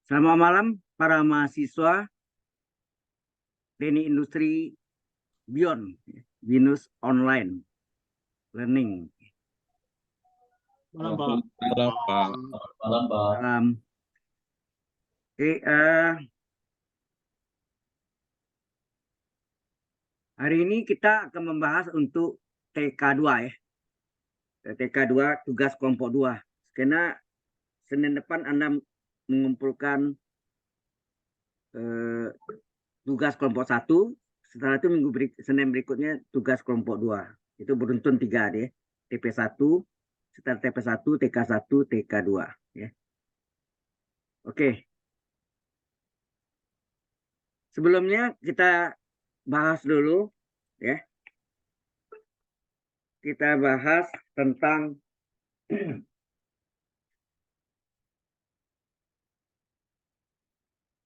Selamat malam para mahasiswa Teknik Industri Beyond Binus Online Learning. Malam, Pak. Malam, Pak. Malam, Pak. Salam. Oke, hari ini kita akan membahas untuk TK2 ya. TK2 tugas kelompok 2. Karena Senin depan Anda mengumpulkan tugas kelompok 1. Setelah itu Senin berikutnya tugas kelompok 2. Itu beruntun 3 deh. TP1, setelah TP1, TK1, TK2 ya. Oke. Sebelumnya kita bahas dulu ya. Kita bahas tentang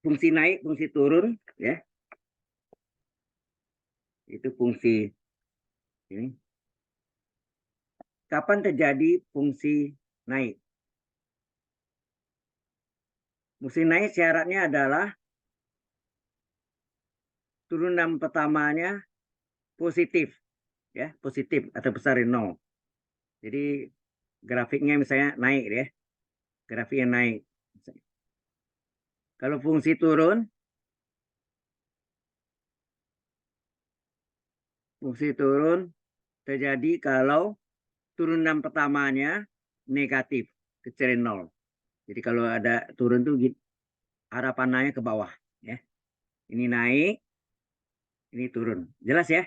fungsi naik, fungsi turun ya. Itu fungsi ini. Kapan terjadi fungsi naik? Fungsi naik syaratnya adalah turunan pertamanya positif ya, positif atau besar dari 0. Jadi grafiknya misalnya naik ya. Grafiknya naik. Kalau fungsi turun terjadi kalau turunan pertamanya negatif, kecil dari 0. Jadi kalau ada turun tuh arah panahnya ke bawah ya. Ini naik, ini turun. Jelas ya?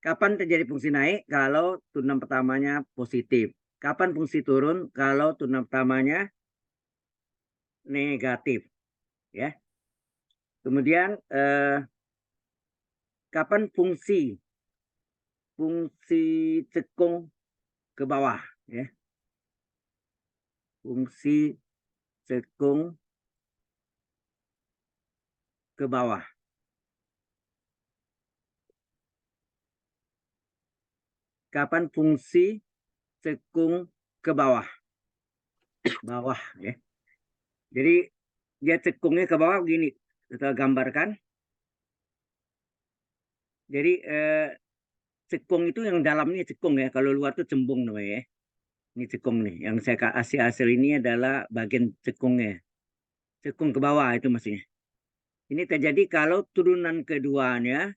Kapan terjadi fungsi naik? Kalau turunan pertamanya positif. Kapan fungsi turun? Kalau turunan pertamanya negatif ya. Kemudian kapan fungsi cekung ke bawah ya. Fungsi cekung ke bawah. Kapan fungsi cekung ke bawah? Bawah ya. Jadi dia cekungnya ke bawah begini. Kita gambarkan. Jadi cekung itu yang dalamnya cekung ya. Kalau luar itu cembung namanya ya. Ini cekung nih. Yang saya kasih hasil ini adalah bagian cekungnya. Cekung ke bawah itu maksudnya. Ini terjadi kalau turunan keduanya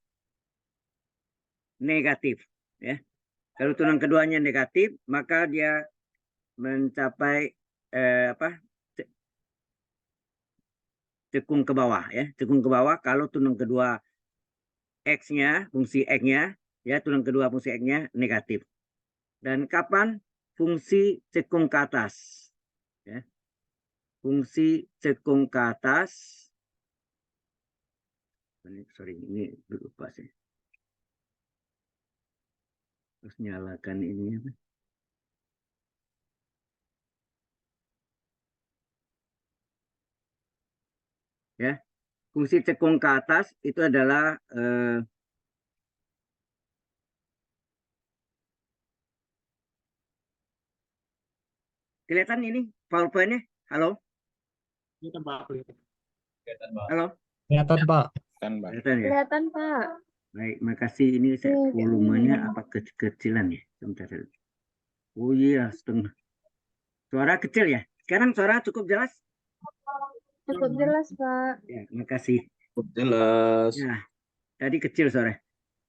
negatif ya. Kalau turunan keduanya negatif, maka dia mencapai cekung ke bawah ya. Cekung ke bawah kalau turunan kedua X-nya, fungsi X-nya ya, turunan kedua fungsi X-nya negatif. Dan kapan fungsi cekung ke atas ya. Fungsi cekung ke atas, ini lupa sih. Terus nyalakan ini apa? Ya, fungsi cekung ke atas itu adalah kelihatan ini PowerPoint-nya? Halo? Kelihatan, Pak. Halo? Kelihatan, Pak. Kelihatan ya? Kelihatan, Pak. Baik, makasih. Ini saya volumenya apa kekecilan ya? Sebentar. Oh iya, setengah. Suara kecil ya? Sekarang suara cukup jelas? Cukup jelas, Pak. Ya, makasih. Cukup jelas. Ya, tadi kecil suara.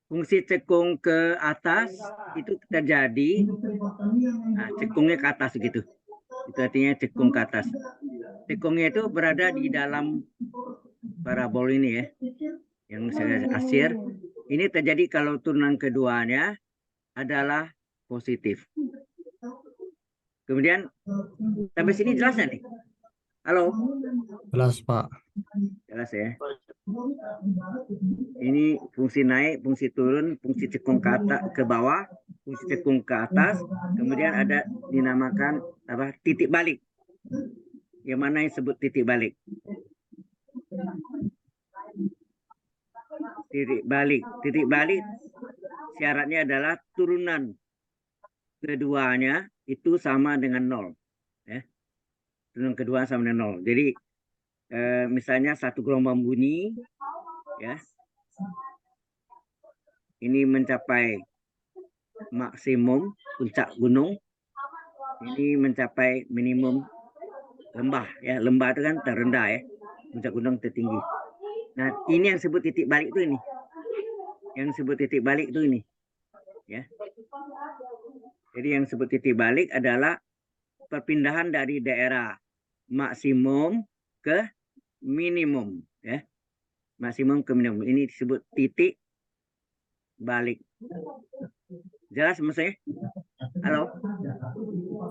Fungsi cekung ke atas itu terjadi, nah, cekungnya ke atas gitu. Itu artinya cekung ke atas. Cekungnya itu berada di dalam parabol ini ya, yang saya asir. Ini terjadi kalau turunan keduanya adalah positif. Kemudian sampai sini jelas nggak nih? Halo? Jelas, Pak. Jelas ya. Ini fungsi naik, fungsi turun, fungsi cekung ke bawah, fungsi cekung ke atas. Kemudian ada dinamakan apa? Titik balik. Yang mana yang disebut titik balik? Titik balik. Titik balik syaratnya adalah turunan keduanya itu sama dengan 0. Ya. Turunan kedua sama dengan 0. Jadi misalnya satu gelombang bunyi, ya, ini mencapai maksimum puncak gunung, ini mencapai minimum lembah, ya. Lembah itu kan terendah, ya, puncak gunung tertinggi. Nah, ini yang disebut titik balik itu ini. Yang disebut titik balik itu ini, ya. Jadi yang disebut titik balik adalah perpindahan dari daerah maksimum ke minimum, ya. Maksimum ke minimum. Ini disebut titik balik. Jelas maksudnya? Halo?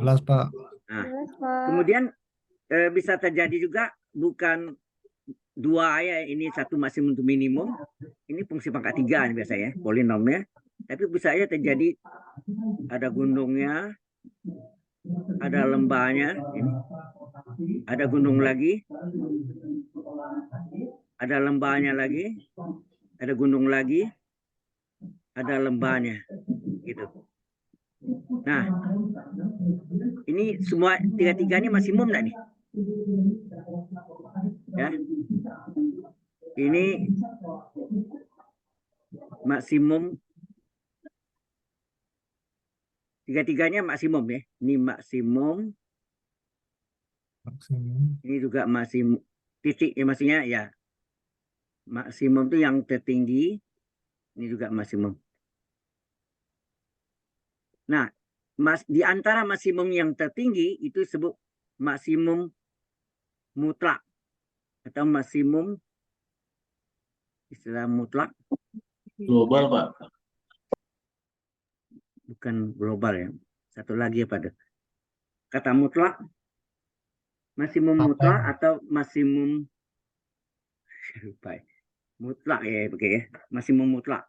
Jelas, Pak. Nah, Jelas, Pak. kemudian bisa terjadi juga bukan dua, ya, ini satu maksimum untuk minimum, ini fungsi pangkat 3 biasanya, polinomnya, tapi bisa aja terjadi ada gunungnya, ada lembahnya, ini. Ada gunung lagi, ada lembahnya lagi, ada gunung lagi, ada lembahnya, gitu. Nah, ini semua tiga-tiga ini maksimum enggak nih? Ya. Ini maksimum, tiga-tiganya maksimum, ya. Ini maksimum, Maksimum. ini juga maksimum, titik, ya, maksudnya, ya. Maksimum itu yang tertinggi, ini juga maksimum. Nah, di antara maksimum yang tertinggi itu disebut maksimum mutlak atau maksimum, istilah mutlak Global, Pak. bukan global, ya. Satu lagi apa ada? Kata mutlak, maksimum Apa mutlak yang- atau maksimum lupa, ya. Mutlak, ya, oke, ya. Maksimum mutlak,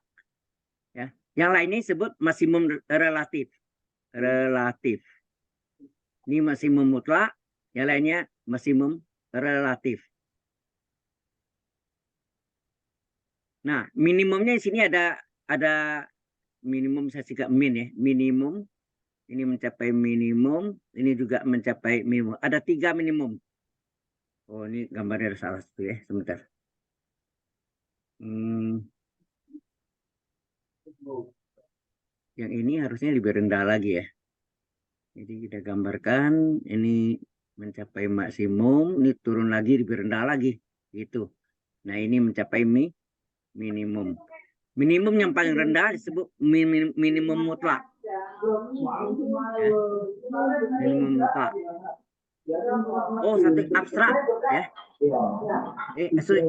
ya. Yang lainnya disebut maksimum relatif. Relatif. Ini maksimum mutlak, yang lainnya maksimum relatif. Nah, minimumnya di sini ada minimum, saya singkat min, ya. Minimum, ini mencapai minimum, ini juga mencapai minimum. Ada 3 minimum. Oh, ini gambarnya ada salah satu, ya. Sebentar. Yang ini harusnya lebih rendah lagi, ya. Jadi kita gambarkan ini mencapai maksimum, ini turun lagi lebih rendah lagi, gitu. Nah, ini mencapai minimum. Minimum yang paling rendah disebut minimum mutlak. Ya. Minimum mutlak. Oh, satu abstrak, ya.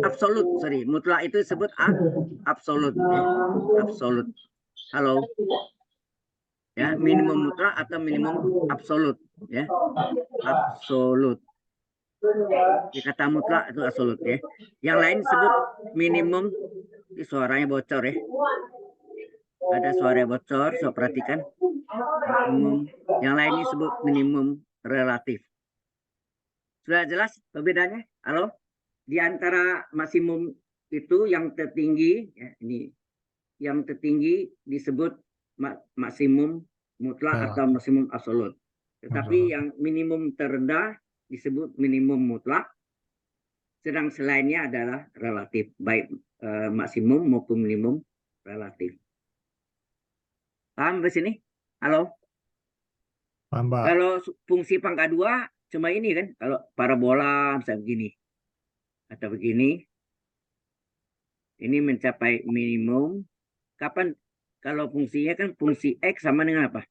Absolut, sorry. Mutlak itu disebut absolut, ya. Absolut. Halo. Ya, minimum mutlak atau minimum absolut, ya. Absolut. Di kata mutlak itu absolut, ya. Yang lain disebut minimum. Ini suaranya bocor, ya. Ada suara bocor, so perhatikan. Minimum. Yang lain disebut minimum relatif. Sudah jelas perbedaannya? Halo? Di antara maksimum itu yang tertinggi, ya, ini yang tertinggi disebut maksimum mutlak Ya. atau maksimum absolut. Tetapi yang minimum terendah disebut minimum mutlak, sedang selainnya adalah relatif, baik maksimum maupun minimum relatif. Paham di sini? Halo? Paham, Pak. Kalau fungsi pangkat 2 cuma ini kan, kalau parabola misalnya begini atau begini, ini mencapai minimum. Kapan? Kalau fungsinya kan fungsi X sama dengan apa?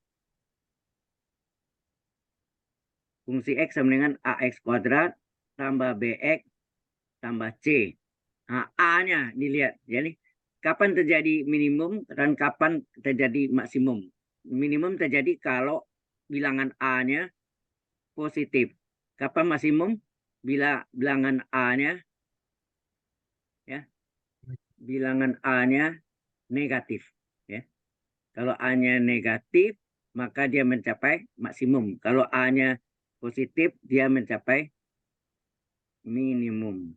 Fungsi X sama dengan AX kuadrat tambah BX tambah C. Nah, A-nya dilihat. Jadi, kapan terjadi minimum dan kapan terjadi maksimum? Minimum terjadi kalau bilangan A-nya positif. Kapan maksimum? Bila bilangan A-nya, ya, bilangan A-nya negatif, ya. Kalau A-nya negatif, maka dia mencapai maksimum. Kalau A-nya positif, dia mencapai minimum.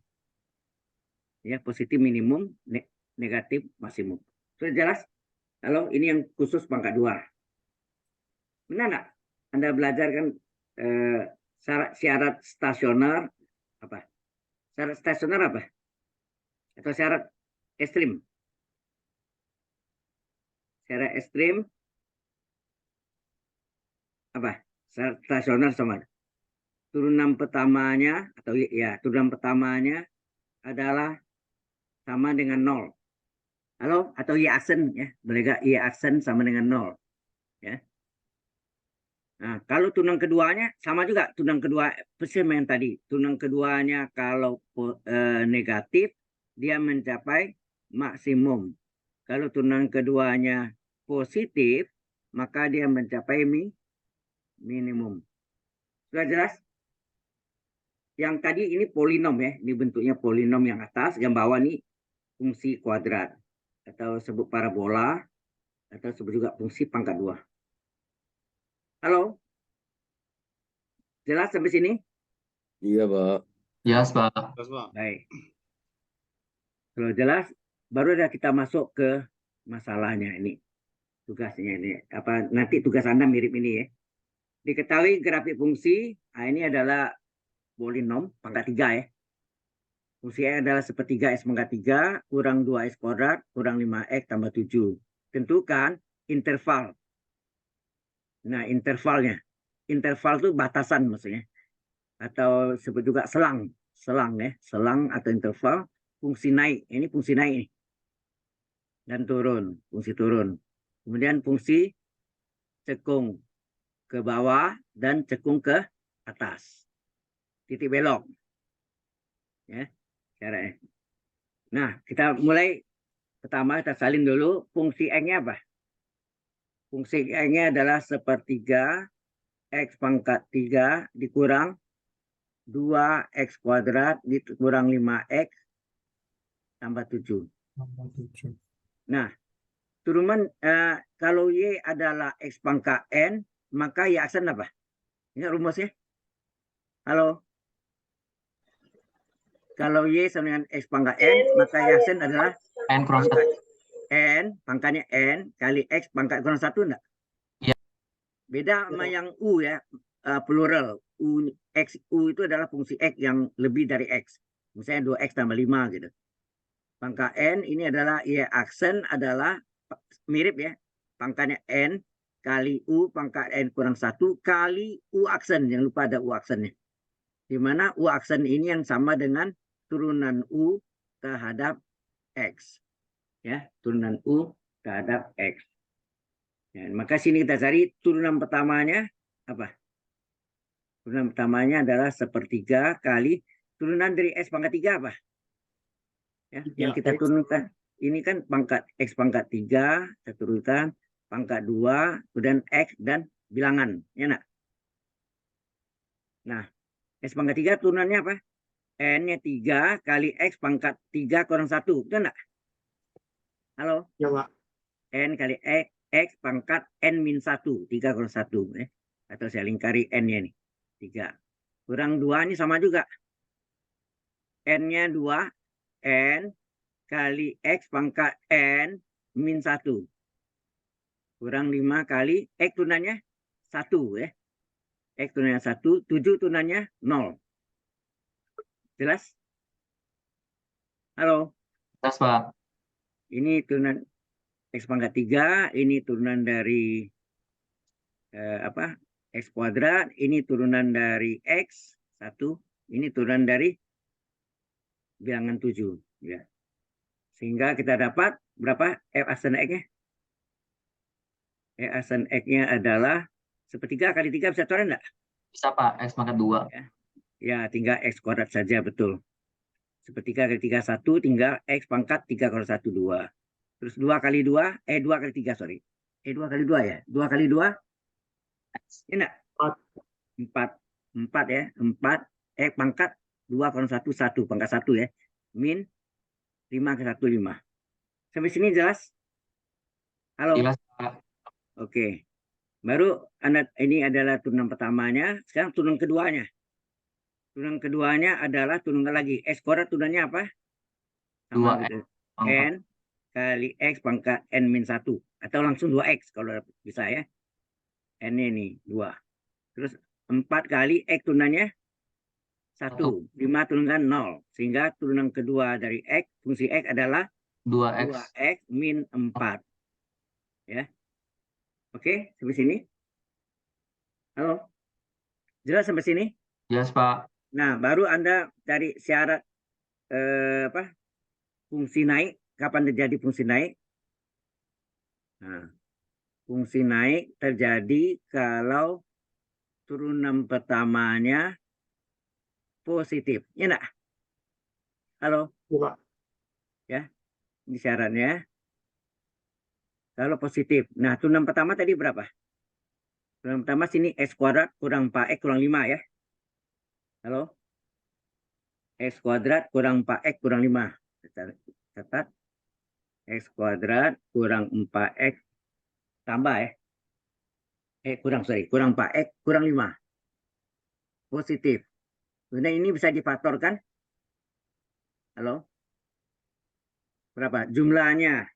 Ya, positif minimum, negatif maksimum. Sudah jelas? Kalau ini yang khusus pangkat 2. Benar nggak? Anda belajar kan syarat stasioner apa? Syarat stasioner apa? Atau syarat ekstrim? Syarat ekstrim apa? Syarat stasioner sama. Turunan pertamanya atau ya turunan pertamanya adalah sama dengan 0. Halo, atau y aksen ya. Mereka y aksen sama dengan 0. Ya. Nah, kalau turunan keduanya sama juga, turunan kedua persis yang tadi. Turunan keduanya kalau negatif dia mencapai maksimum. Kalau turunan keduanya positif maka dia mencapai minimum. Sudah jelas? Yang tadi ini polinom ya, ini bentuknya polinom yang atas, yang bawah nih fungsi kuadrat atau sebut parabola atau sebut juga fungsi pangkat 2. Halo? Jelas sampai sini? Iya, Pak. Jelas, Pak. Baik. Kalau jelas, baru ada kita masuk ke masalahnya ini. Tugasnya ini. Nanti tugas Anda mirip ini ya. Diketahui grafik fungsi, nah ini adalah polinom pangkat 3 ya. Fungsi X adalah sepertiga X pangkat 3 kurang 2X kuadrat kurang 5X tambah 7. Tentukan interval. Nah, intervalnya. Interval itu batasan maksudnya. Atau sebut juga selang. Selang ya. Selang atau interval. Fungsi naik. Ini fungsi naik nih. Dan turun. Fungsi turun. Kemudian fungsi cekung ke bawah dan cekung ke atas. Titik belok. Ya. Caranya. Nah, kita mulai. Pertama kita salin dulu. Fungsi X-nya apa? Fungsi X-nya adalah sepertiga X pangkat 3 dikurang 2X kuadrat dikurang 5X tambah 7. Nah, turunan kalau Y adalah X pangkat N, maka Y aksen apa? Ingat rumusnya? Halo? Kalau Y sama dengan X pangkat N, maka Y aksen adalah N kurang 1. N, pangkatnya N, kali X pangkat kurang 1 enggak? Iya. Beda sama yang U ya, plural. U itu adalah fungsi X yang lebih dari X. Misalnya 2X tambah 5 gitu. Pangkat N ini adalah Y aksen adalah mirip ya. Pangkatnya N kali U pangkat N kurang 1 kali U aksen. Jangan lupa ada U aksennya. Di mana U aksen ini yang sama dengan turunan U terhadap X. Ya, turunan U terhadap X. Ya, maka sini kita cari turunan pertamanya apa? Turunan pertamanya adalah sepertiga kali turunan dari X pangkat 3 apa? Ya, yang kita turunkan. Ini kan pangkat X pangkat 3, kita turunkan pangkat 2, kemudian X dan bilangan. Ya nak? Nah, X pangkat 3 turunannya apa? N-nya 3 kali X pangkat 3 kurang 1. Betul enggak? Halo? Ya, Pak. N kali X pangkat N min 1. 3 kurang 1. Atau saya lingkari N-nya nih. 3. Kurang 2 ini sama juga. N-nya 2. N kali X pangkat N min 1. Kurang 5 kali X turunannya 1 ya. X turunannya 1. 7 turunannya 0. Jelas? Halo? Jelas, Pak. Ini turunan X pangkat 3. Ini turunan dari X kuadrat. Ini turunan dari X 1. Ini turunan dari bilangan 7. Ya. Sehingga kita dapat berapa F aksen X-nya? F aksen X-nya adalah sepertiga kali 3 bisa coret enggak? Bisa, Pak. X pangkat 2. Ya, tinggal X kuadrat saja, betul. Sepertiga kali 3, 1, tinggal X pangkat 3 kuadrat 1, 2. Terus 2 kali 2, 2 kali 3, sorry. 2 kali 2 ya? 2 kali 2? Ini enggak? 4. 4 ya, 4. X pangkat 2 kuadrat 1, 1. Pangkat 1 ya. Min 5 ke 1, 5. Sampai sini jelas? Halo? Jelas, Pak. Oke. Baru ini adalah turunan pertamanya. Sekarang turunan keduanya. Turunan keduanya adalah turunan lagi. X kuadrat turunannya apa? Sama 2X. gitu. N kali X pangkat N min 1. Atau langsung 2X kalau bisa ya. N ini 2. Terus 4 kali X turunannya 1. 5 turunkan 0. Sehingga turunan kedua dari X, fungsi X adalah 2X. 2X min 4. Ya. Oke, sampai sini. Halo. Jelas sampai sini? Jelas, Pak. Nah, baru Anda cari syarat fungsi naik. Kapan terjadi fungsi naik? Nah, fungsi naik terjadi kalau turunan pertamanya positif. Ya enggak? Halo? Pak. Ya, ini syaratnya. Kalau positif. Nah, turunan pertama tadi berapa? Turunan pertama sini X kuadrat kurang 4X kurang 5 ya. Halo? X kuadrat kurang 4X kurang 5. Catat. X kuadrat kurang 4X tambah ya. Kurang 4X kurang 5. Positif. Kemudian ini bisa difaktorkan. Halo? Berapa? Jumlahnya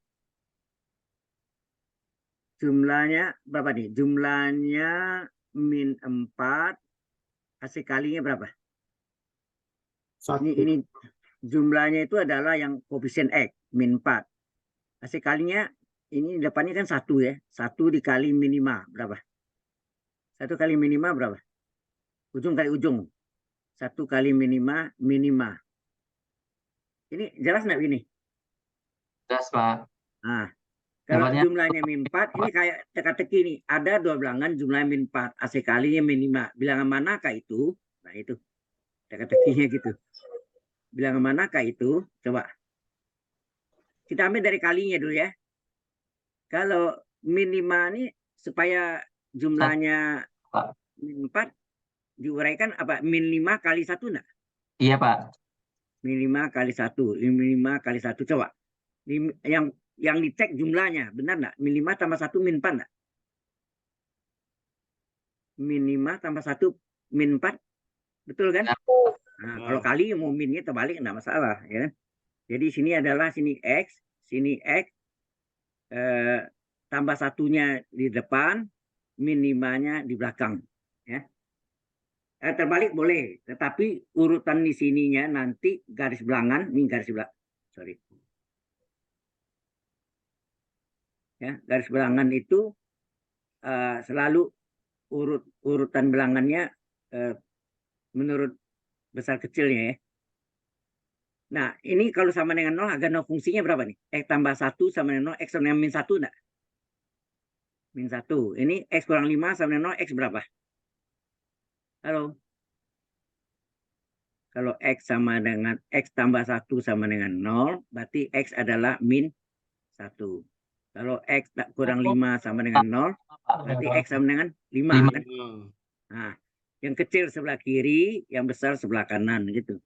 berapa nih? Jumlahnya min 4. Hasil kalinya berapa? Ini jumlahnya itu adalah yang koefisien X, min 4. Hasil kalinya, ini depannya kan 1 ya. 1 dikali minima, berapa? 1 kali minima berapa? Ujung kali ujung. 1 kali minima. Ini jelas nggak ini? Jelas, Pak. Nah, kalau Jawabannya jumlahnya min 4, ini kayak teka-teki nih. Ada 2 bilangan jumlahnya min 4, hasil kalinya min 5. Bilangan manakah itu? Nah, itu. Teka-tekinya gitu. Bilangan manakah itu? Coba. Kita ambil dari kalinya dulu ya. Kalau min 5 ini supaya jumlahnya Pak. min 4 diuraikan apa? Min 5 kali 1 enggak? Iya, Pak. Min 5 kali 1. Min 5 kali 1. Coba. Yang dicek jumlahnya. Benar enggak? Min 5 tambah 1 min 4 enggak? Min 5 tambah 1 min 4. Betul kan? Nah, kalau kali mau minnya terbalik enggak masalah. Ya. Jadi sini adalah sini X. Sini X. Tambah satunya di depan, min 5-nya di belakang. Ya. Terbalik boleh, tetapi urutan di sininya nanti garis belangan, ini garis belakang, sorry. Ya, garis belangan itu selalu urutan belangannya menurut besar kecilnya ya. Nah, ini kalau sama dengan 0, agar 0 fungsinya berapa nih? X tambah 1 sama dengan 0, X sama dengan min 1 enggak? Min 1. Ini X kurang 5 sama dengan 0, X berapa? Halo? Kalau X sama dengan X tambah 1 sama dengan 0, berarti X adalah min 1. Kalau X kurang 5 sama dengan 0, berarti X sama dengan 5. Kan? Nah, yang kecil sebelah kiri, yang besar sebelah kanan gitu.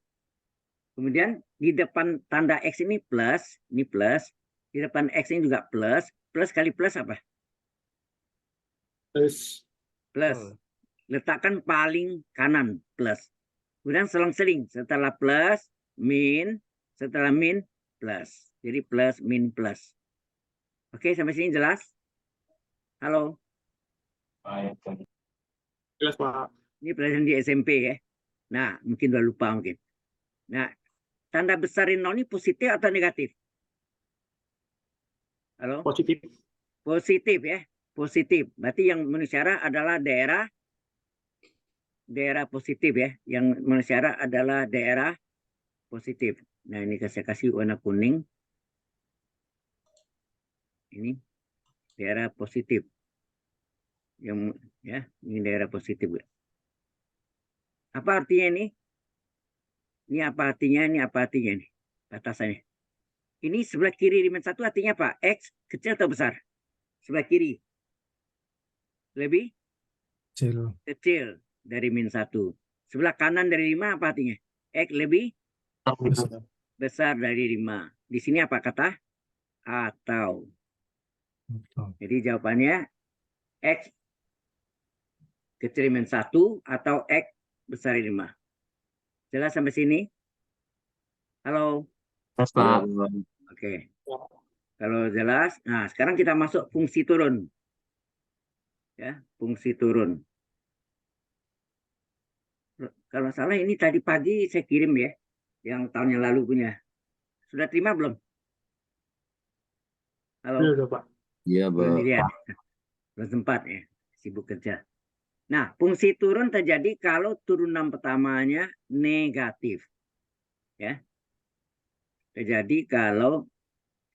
Kemudian di depan tanda X ini plus, di depan X ini juga plus kali plus apa? Plus. Letakkan paling kanan, plus. Kemudian selang-seling, setelah plus, min, setelah min, plus. Jadi plus, min, plus. Oke, sampai sini jelas? Halo? Jelas, Pak. Ini pelajaran di SMP ya. Nah, mungkin udah lupa mungkin. Nah, tanda besarin 0 ini positif atau negatif? Halo? Positif. Positif ya. Positif. Berarti yang memenuhi syarat adalah daerah positif ya. Yang memenuhi syarat adalah daerah positif. Nah, ini saya kasih warna kuning. Ini daerah positif. Yang ya, ini daerah positif. Apa artinya ini? Ini apa artinya? Ini apa artinya nih? Batasannya. Ini sebelah kiri di min 1 artinya apa? X kecil atau besar? Sebelah kiri. Lebih kecil dari min 1. Sebelah kanan dari 5 apa artinya? X lebih besar dari 5. Di sini apa kata? Atau. Jadi jawabannya X kecil dari min 1 atau X besar dari 5. Jelas sampai sini? Halo? Jelas, Pak. Oke. Kalau jelas, nah sekarang kita masuk fungsi turun. Ya, fungsi turun. Kalau salah ini tadi pagi saya kirim ya, yang tahun yang lalu punya. Sudah terima belum? Halo, Udah, Pak. Iya, belum Pak. dilihat. Belum sempat ya, sibuk kerja. Nah, fungsi turun terjadi kalau turunan pertamanya negatif. Ya, terjadi kalau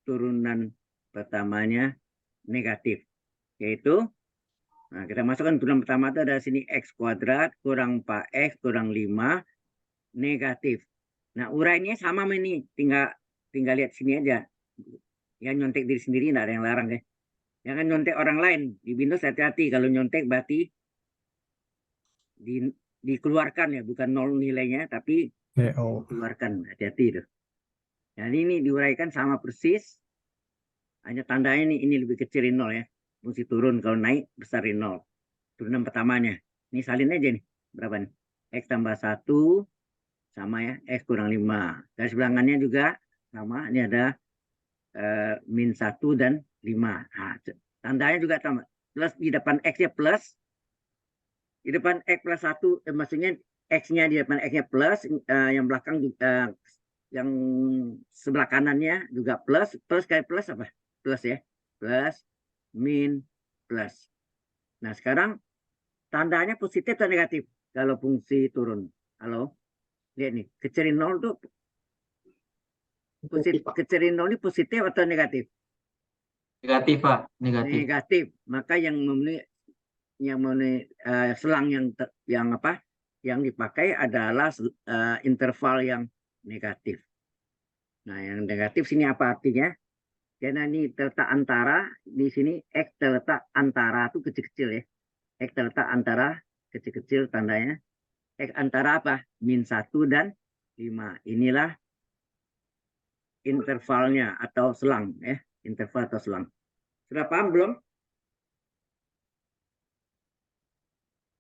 turunan pertamanya negatif. Yaitu, nah kita masukkan turunan pertama itu ada sini X kuadrat kurang 4X kurang 5 negatif. Nah, urainya sama ini, tinggal lihat sini aja. Ya, nyontek diri sendiri enggak ada yang larang ya. Jangan nyontek orang lain. Di Windows hati-hati, kalau nyontek berarti dikeluarkan ya, bukan nol nilainya, tapi PO. dikeluarkan. Hati-hati itu. Nah, ini diuraikan sama persis. Hanya tandanya ini lebih kecil dari nol ya. Fungsi turun, kalau naik besar dari nol. Turunan pertamanya. Ini salin aja nih. Berapa nih? X tambah 1 sama ya. X kurang 5. Garis bilangannya juga sama. Ini ada min 1 dan 5. Nah, tandanya juga sama. Plus di depan X-nya plus. Di depan X plus 1, maksudnya X-nya di depan X-nya plus. Yang belakang juga, yang sebelah kanannya juga plus. Plus kayak plus apa? Plus ya. Plus, min, plus. Nah, sekarang tandanya positif atau negatif kalau fungsi turun. Halo? Lihat nih, kecilin 0 tuh kecilin 0 ini positif atau negatif? Negatif, Pak. Negatif. Negatif. Maka yang memenuhi selang yang apa? Yang dipakai adalah interval yang negatif. Nah, yang negatif sini apa artinya? Karena ini terletak antara, di sini X terletak antara itu kecil-kecil ya. X terletak antara kecil-kecil tandanya. X antara apa? Min 1 dan 5. Inilah intervalnya atau selang ya. Interval atau selang. Sudah paham belum?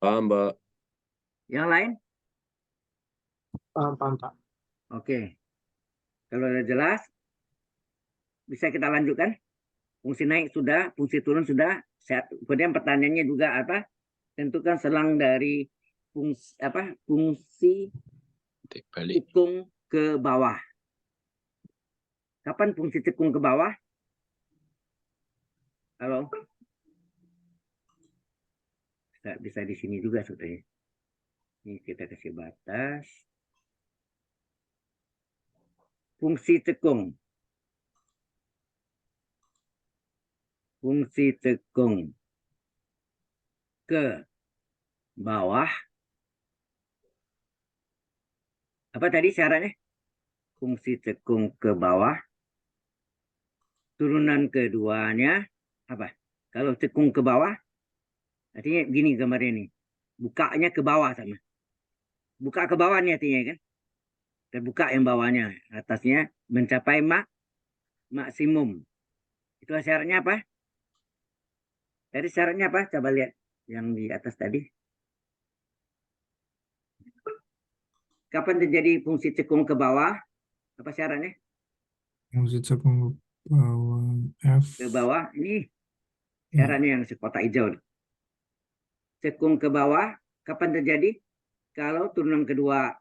Paham, Pak. Yang lain? Paham, Pak. Oke. Kalau sudah jelas, bisa kita lanjutkan. Fungsi naik sudah, fungsi turun sudah. Kemudian pertanyaannya juga apa? Tentukan selang dari fungsi Balik. cekung ke bawah. Kapan fungsi cekung ke bawah? Halo? Bisa di sini juga sebetulnya. Ini kita kasih batas. Fungsi cekung. Fungsi cekung ke bawah. Apa tadi syaratnya? Fungsi cekung ke bawah. Turunan keduanya apa? Kalau cekung ke bawah, artinya gini gambarnya ini. Bukanya ke bawah sama. Buka ke bawah nih artinya kan. Terbuka yang bawahnya. Atasnya mencapai maksimum. Itu syaratnya apa? Tadi syaratnya apa? Coba lihat yang di atas tadi. Kapan terjadi fungsi cekung ke bawah? Apa syaratnya? Fungsi cekung ke bawah F. Ke bawah ini Ya. syaratnya yang kotak hijau. Cekung ke bawah kapan terjadi? Kalau turunan kedua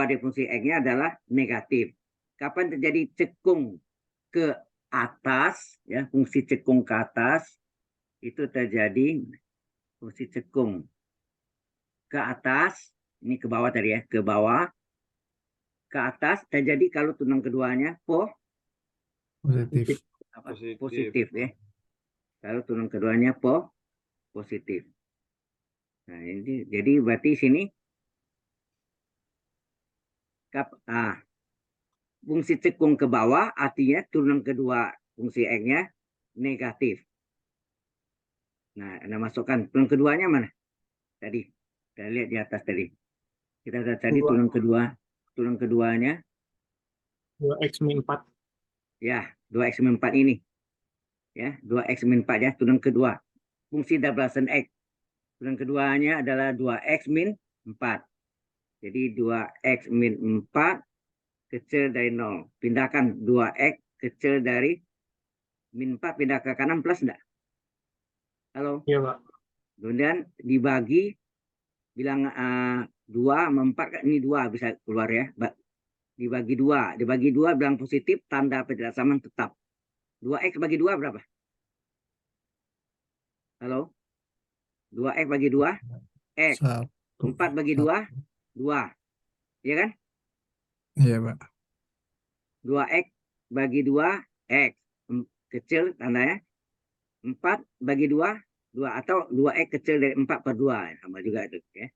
dari fungsi X-nya adalah negatif. Kapan terjadi cekung ke atas, ya, fungsi cekung ke atas, itu terjadi fungsi cekung ke atas, ini ke bawah tadi ya, ke bawah, ke atas terjadi kalau turunan keduanya Positif. positif ya. Kalau turunan keduanya positif. Nah, ini jadi berarti sini fungsi cekung ke bawah artinya turunan kedua fungsi X-nya negatif. Nah, Anda masukkan turunan keduanya mana? Tadi kita lihat di atas tadi. Kita sudah cari turunan keduanya 2X min 4. ya, 2X min 4 ini. Ya, 2X min 4 ya, turunan kedua. Fungsi Laplacian X. Turunan keduanya adalah 2X min 4. Jadi 2X min 4 kecil dari 0. Pindahkan 2X kecil dari min 4, pindah ke kanan plus enggak? Halo? Iya, Pak. Kemudian dibagi bilang 2 sama 4 kan ini 2 bisa keluar ya. Dibagi 2 bilang positif, tanda persamaan tetap. 2x bagi 2 berapa? Halo? 2x bagi 2 x. 1. 4 bagi 2 2. Iya kan? Iya, Pak. 2x bagi 2 x. Kecil tandanya. 4 bagi 2 atau 2x kecil dari 4 per 2. Sama juga itu ya.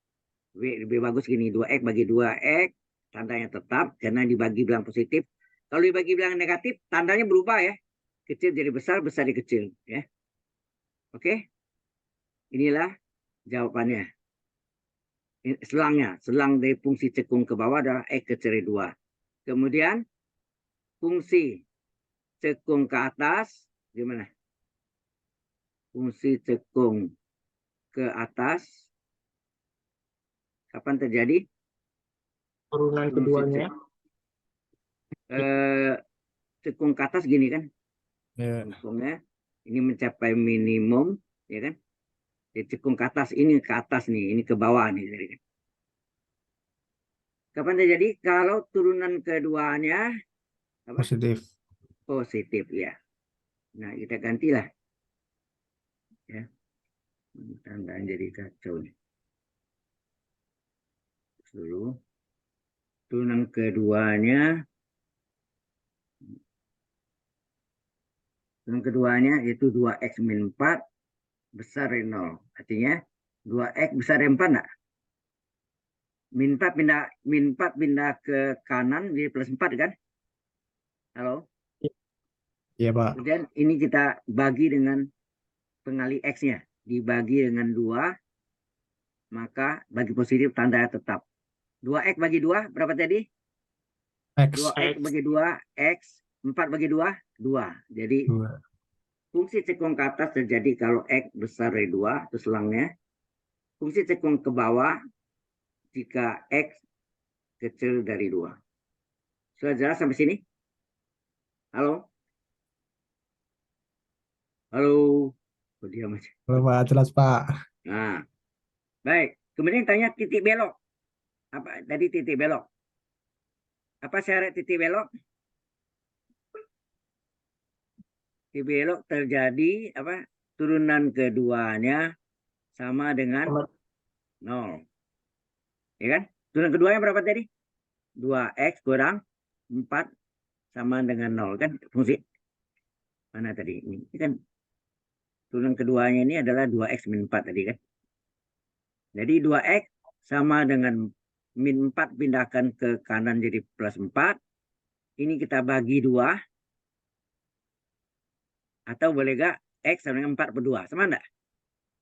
Lebih bagus gini, 2x bagi 2x, tandanya tetap karena dibagi bilang positif. Kalau dibagi bilang negatif, tandanya berubah ya. Kecil jadi besar, besar jadi kecil ya. Oke. Inilah jawabannya. Selangnya, selang dari fungsi cekung ke bawah adalah x kecil dari 2. Kemudian fungsi cekung ke atas gimana? Fungsi cekung ke atas kapan terjadi? Turunan Fungsi keduanya. cekung ke atas gini kan? Ya. Cekungnya ini mencapai minimum, ya kan? Jadi cekung ke atas ini ke atas nih, ini ke bawah nih. Jadi. Kapan terjadi? Kalau turunan keduanya apa? Positif. Positif ya. Nah kita gantilah. Ya. Tandaan jadi kacau nih. Dulu. Turunan keduanya. Turunan keduanya yaitu 2x min 4 besar dari 0. Artinya 2x besar dari 4 enggak? Min 4 pindah ke kanan jadi plus 4 kan? Halo? Iya, Pak. Kemudian ini kita bagi dengan pengali X-nya. Dibagi dengan 2, maka bagi positif tanda tetap. 2X bagi 2, berapa tadi? X. 2X bagi 2, X. 4 bagi 2, 2. Jadi 2. fungsi cekung ke atas terjadi kalau X besar dari 2, itu selangnya. Fungsi cekung ke bawah jika X kecil dari 2. Sudah jelas sampai sini? Halo? Halo? Oh, diam aja. Halo, Pak. Jelas, Pak. Nah, baik. Kemudian tanya titik belok. Apa tadi titik belok? Apa syarat titik belok? Titik belok terjadi apa? Turunan keduanya sama dengan 0. Ya kan? Turunan keduanya berapa tadi? 2x kurang 4 sama dengan 0 kan? Fungsi mana tadi? Ini kan turunan keduanya ini adalah 2x min 4 tadi kan? Jadi 2x sama dengan min 4 pindahkan ke kanan jadi plus 4. Ini kita bagi 2. Atau boleh gak x sama dengan 4 per 2? Sama enggak?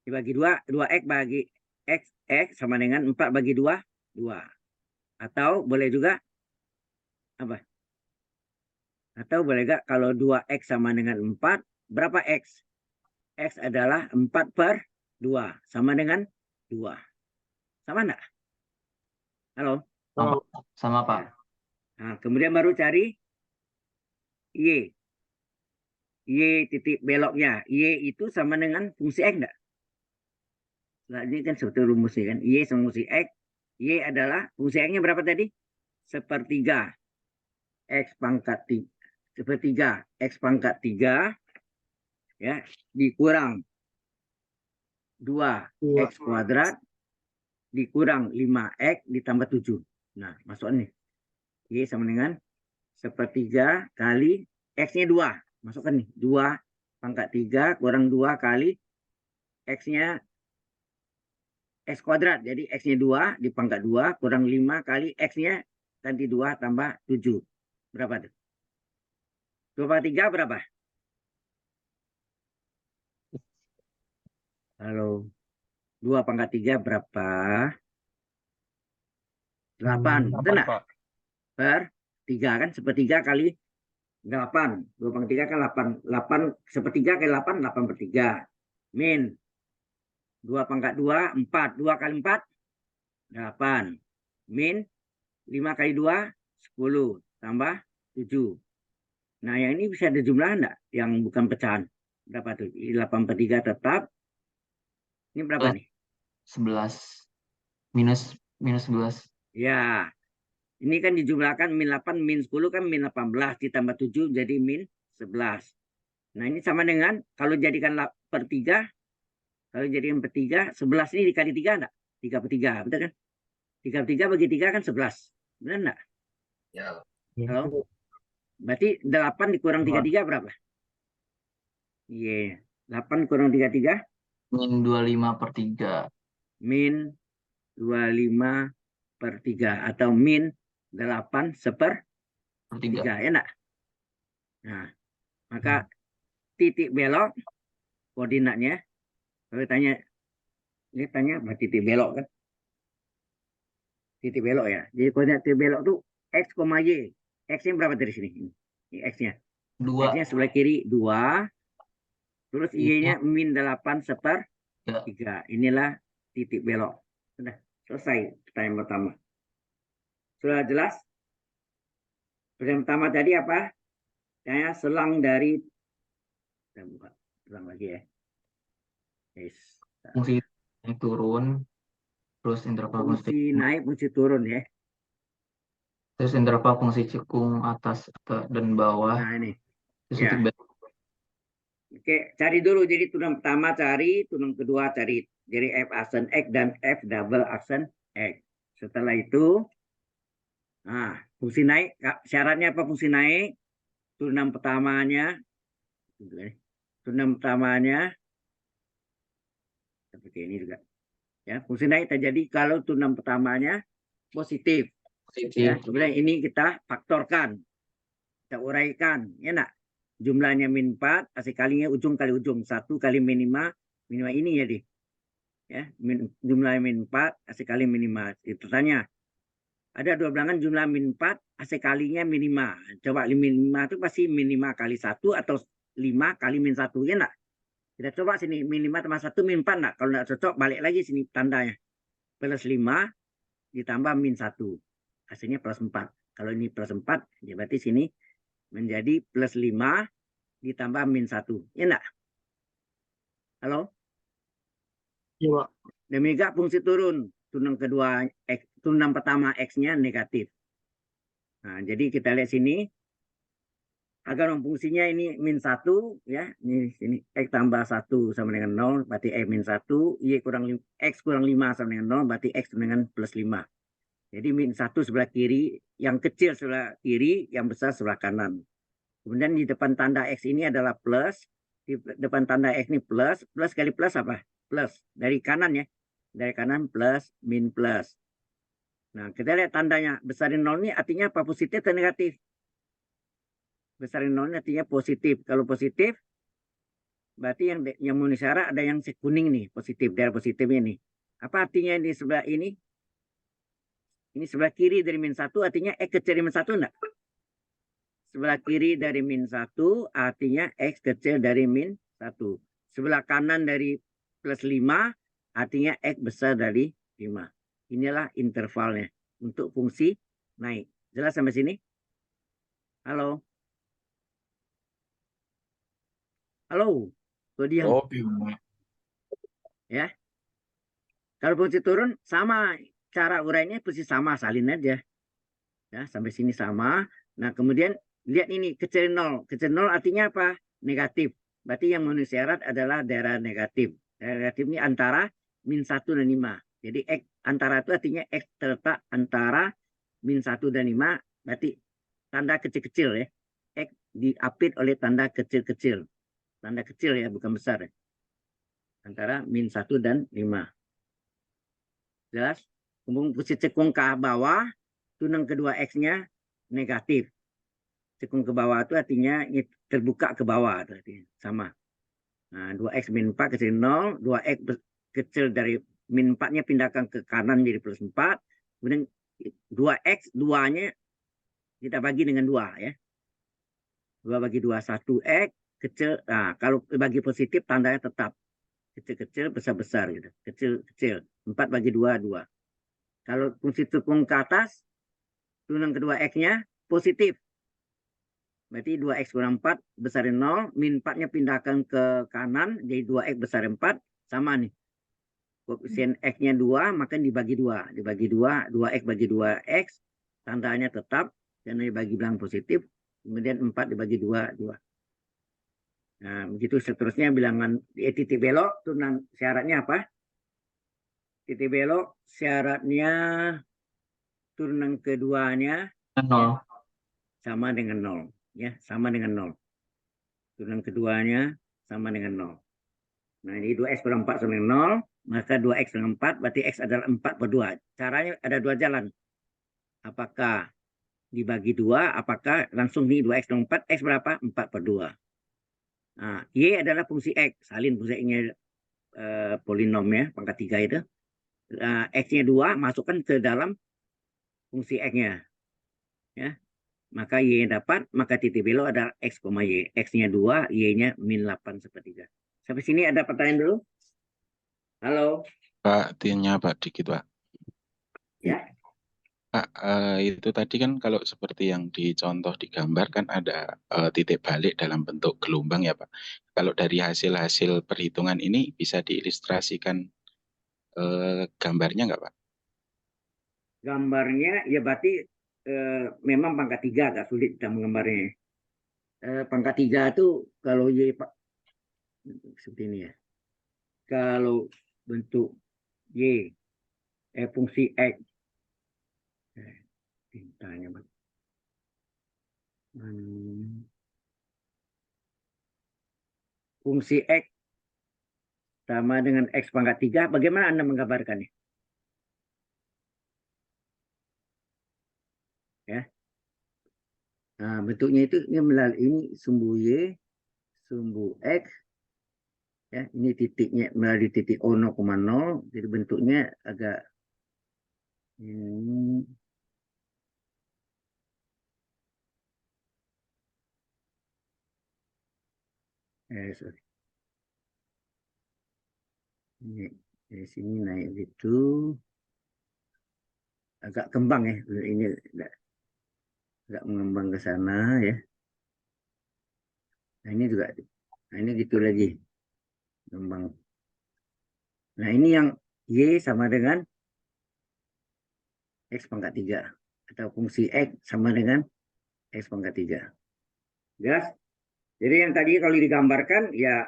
Dibagi 2, 2x bagi x sama dengan 4 bagi 2, 2. Atau boleh juga apa? Atau boleh gak kalau 2x sama dengan 4, berapa x? X adalah 4 per 2, sama dengan 2. Sama enggak? Halo? Sama, Pak. Nah, kemudian baru cari Y. Y titik beloknya. Y itu sama dengan fungsi X enggak? Nah, ini kan sebetulnya rumusnya kan. Y sama fungsi X. Y adalah fungsi X-nya berapa tadi? Sepertiga. X pangkat 3. Sepertiga. X pangkat 3. Ya, dikurang 2x kuadrat dikurang 5x ditambah 7. Nah, masukkan nih. Y sama dengan sepertiga kali x-nya 2. Masukkan nih. 2 pangkat 3 kurang 2 kali x-nya x kuadrat. Jadi x-nya 2 di pangkat 2 kurang 5 kali x-nya ganti 2 tambah 7. Berapa tuh? 2 pangkat 3 berapa? Halo. 2 pangkat 3 berapa? 8. Betul enggak? Per 3 kan sepertiga kali 8. 2 pangkat 3 kan 8. 8 sepertiga kali 8, 8 per 3. Min 2 pangkat 2, 4. 2 kali 4, 8. Min 5 kali 2, 10. Tambah 7. Nah, yang ini bisa ada jumlah enggak? Yang bukan pecahan. Berapa tuh? 8 per 3 tetap. Ini berapa nih? 11. minus 11. Ya, ini kan dijumlahkan min 8, min 10 kan min 18 ditambah 7 jadi min 11. Nah, ini sama dengan kalau jadikan per 3, kalau jadikan per 3, 11 ini dikali 3 enggak? 3 per 3, betul kan? 3 per 3 bagi 3 kan 11. Benar enggak? Ya. Halo? Berarti 8 dikurang 33 berapa? Iya, 8 kurang 33 Min 25 per 3. min 25 per 3 atau min 8 seper Per 3. 3, ya enggak? Nah, maka titik belok koordinatnya, kalau tanya, ini tanya apa titik belok kan? Titik belok ya. Jadi koordinat titik belok tuh x, y. X-nya berapa dari sini? Ini X-nya. 2. X-nya sebelah kiri 2. Terus Y-nya min 8 seper 3. Inilah titik belok. Sudah selesai pertanyaan pertama. Sudah jelas? Pertanyaan pertama tadi apa? Saya selang dari, kita buka ulang lagi ya. Yes. Fungsi naik turun. Terus interval Fungsi naik, fungsi turun ya. Terus interval fungsi cekung atas dan bawah. Nah ini. Terus Ya. titik belok. Oke, cari dulu. Jadi tunang pertama cari, tunang kedua cari. Jadi F aksen X dan F double aksen X. Setelah itu, nah, fungsi naik, syaratnya apa fungsi naik? Tunang pertamanya, tunang pertamanya, seperti ini juga. Ya, fungsi naik terjadi kalau tunang pertamanya positif. Ya, kemudian ini kita faktorkan, kita uraikan, ya nak? Jumlahnya min 4, asal kalinya ujung kali ujung. 1 kali min 5, min 5 ini ya di. Ya, jumlahnya min 4, asal kali min 5. Itu tanya. Ada dua bilangan jumlah min 4, asal kalinya min 5. Coba min 5 itu pasti min 5 kali 1 atau 5 kali min 1, ya enggak? Kita coba sini, min 5 tambah 1, min 4 enggak? Kalau enggak cocok, balik lagi sini tandanya. Plus 5 ditambah min 1. Hasilnya plus 4. Kalau ini plus 4, ya berarti sini menjadi plus 5 ditambah min 1. Ya enggak? Halo? Iya, Pak. Demikian fungsi turun. Tunang kedua, tunang pertama X-nya negatif. Nah, jadi kita lihat sini. Agar fungsinya ini min 1, ya. Ini sini X tambah 1 sama dengan 0, berarti X min 1. Y kurang X kurang 5 sama dengan 0, berarti X dengan plus 5. Jadi min 1 sebelah kiri, yang kecil sebelah kiri, yang besar sebelah kanan. Kemudian di depan tanda X ini adalah plus. Di depan tanda X ini plus. Plus kali plus apa? Plus. Dari kanan ya. Dari kanan plus, min plus. Nah, kita lihat tandanya. Besarin 0 ini artinya apa? Positif atau negatif? Besarin 0 ini artinya positif. Kalau positif, berarti yang memenuhi syarat ada yang kuning nih. Positif. Daerah positifnya nih. Apa artinya di sebelah ini? Ini sebelah kiri dari min 1 artinya X kecil dari min 1 enggak? Sebelah kiri dari min 1 artinya X kecil dari min 1. Sebelah kanan dari plus 5 artinya X besar dari 5. Inilah intervalnya untuk fungsi naik. Jelas sampai sini? Halo? Halo? Kok diam? Ya. Kalau fungsi turun sama. Cara urainya pasti sama, salin aja. Ya, sampai sini sama. Nah, kemudian lihat ini kecil 0. Kecil 0 artinya apa? Negatif. Berarti yang memenuhi syarat adalah daerah negatif. Daerah negatif ini antara min 1 dan 5. Jadi X antara itu artinya X terletak antara min 1 dan 5. Berarti tanda kecil-kecil ya. X diapit oleh tanda kecil-kecil. Tanda kecil ya, bukan besar ya. Antara min 1 dan 5. Jelas? Kemudian posisi cekung ke bawah, tunang kedua X-nya negatif. Cekung ke bawah itu artinya ini terbuka ke bawah. Artinya. Sama. Nah, 2X min 4 kecil 0. 2X kecil dari min 4-nya pindahkan ke kanan jadi plus 4. Kemudian 2X, 2-nya kita bagi dengan 2 ya. 2 bagi 2, 1X kecil. Nah, kalau bagi positif tandanya tetap. Kecil-kecil, besar-besar gitu. Kecil-kecil. 4 bagi 2, 2. Kalau fungsi cekung ke atas, tunang kedua X-nya positif. Berarti 2X kurang 4 besarin 0. Min 4-nya pindahkan ke kanan. Jadi 2X besar 4. Sama nih. koefisien X-nya 2, maka dibagi 2. Dibagi 2, 2X bagi 2X, tandanya tetap, karena dibagi bilang positif, kemudian 4 dibagi 2, 2. Nah, begitu seterusnya bilangan titik belok, itu syaratnya apa? Titik belok, syaratnya turunan keduanya 0. sama dengan 0. Ya, sama dengan 0. Turunan keduanya sama dengan 0. Nah, ini 2X per 4 sama dengan 0, maka 2X dengan 4, berarti X adalah 4 per 2. Caranya ada 2 jalan. Apakah dibagi 2, apakah langsung nih 2X dengan 4, X berapa? 4 per 2. Nah, Y adalah fungsi X, salin fungsi X-nya polinom ya, pangkat 3 itu. X-nya 2, masukkan ke dalam fungsi X-nya. Ya. Maka Y dapat, maka titik belok adalah X, Y. X-nya 2, Y-nya min 8/3. Sampai sini ada pertanyaan dulu? Halo? Pak, tanya Pak dikit Pak. Ya. Pak, itu tadi kan kalau seperti yang dicontoh di gambar kan ada titik balik dalam bentuk gelombang ya Pak. Kalau dari hasil-hasil perhitungan ini bisa diilustrasikan gambarnya nggak Pak? Gambarnya ya berarti memang pangkat 3 agak sulit kita menggambarnya. Pangkat 3 itu kalau Y Pak, seperti ini ya. Kalau bentuk Y, fungsi X, tintanya Bang. Fungsi X sama dengan X pangkat 3, bagaimana Anda menggambarkannya? Ya. Nah, bentuknya itu ini melalui ini sumbu Y, sumbu X, ya, ini titiknya melalui titik O 0,0, jadi bentuknya agak ini sorry. Ini dari sini naik gitu, agak kembang ya, ini agak mengembang ke sana ya. Nah ini juga, nah ini gitu lagi, kembang. Nah ini yang Y sama dengan X pangkat 3, atau fungsi X sama dengan X pangkat 3. Jelas? Jadi yang tadi kalau digambarkan ya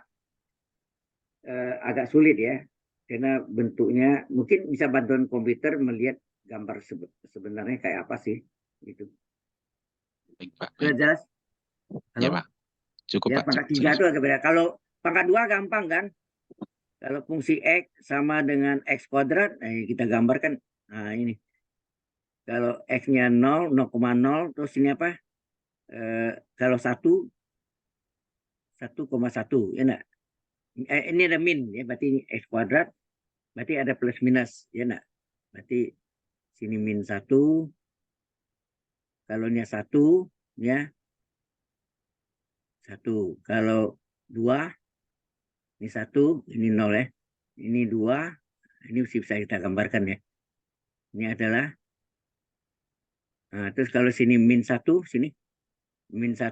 agak sulit ya, karena bentuknya mungkin bisa bantuan komputer melihat gambar sebenarnya kayak apa sih gitu. Baik Pak. Sudah jelas? Halo? Ya Pak, cukup Ya, Pak. pangkat 3 itu agak beda. Kalau pangkat 2 gampang kan? Kalau fungsi X sama dengan X kuadrat, kita gambarkan. Nah ini. Kalau X-nya 0, 0,0, terus ini apa? Kalau 1, 1,1, ya enggak? Ini ada min, ya, berarti ini X kuadrat, berarti ada plus minus, ya enggak? Berarti sini min 1, kalau ini 1, ya, 1. Kalau 2, ini 1, ini 0 ya. Ini 2, ini bisa kita gambarkan ya. Ini adalah, nah, terus kalau sini min 1, sini, min 1,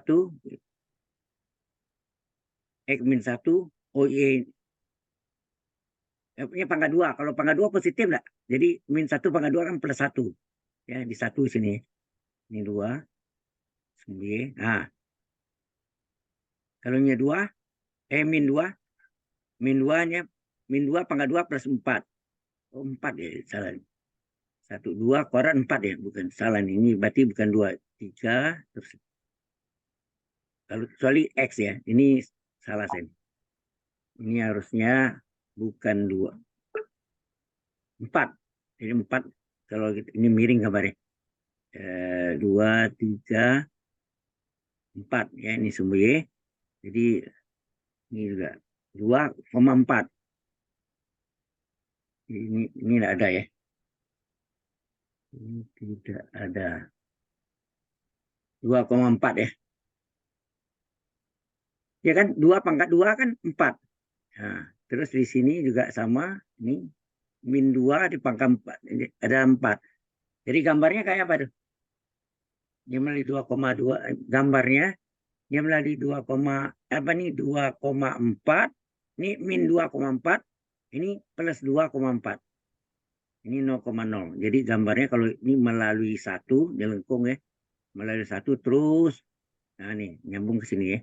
X min 1, oh Y, punya pangkat 2. Kalau pangkat 2 positif enggak? Jadi min 1 pangkat 2 kan plus 1. Ya, di 1 sini. Ini 2. Y. Nah. Kalau nya 2, min 2. Min 2-nya, min 2 pangkat 2 plus 4. Oh, 4 ya, salah. 1, 2, kuadrat 4 ya, bukan. Salah nih. Ini berarti bukan 2. 3, terus. Kalau kecuali X ya, ini salah saya. Ini harusnya bukan 2. 4. Jadi 4, kalau ini miring kabarnya. 2, 3, 4. Ya, ini sumbu Y. Jadi, ini juga 2,4. Ini tidak ada ya. Ini tidak ada. 2,4 ya. Ya kan, 2 pangkat 2 kan 4. Nah, terus di sini juga sama. Ini min 2 di pangkat 4. Ini ada 4. Jadi gambarnya kayak apa tuh? Dia melalui 2,2. Gambarnya dia melalui 2,4. Ini min 2,4. Ini plus 2,4. Ini 0,0. Jadi gambarnya kalau ini melalui 1, jelengkung ya. Melalui 1 terus. Nah nih, nyambung ke sini ya.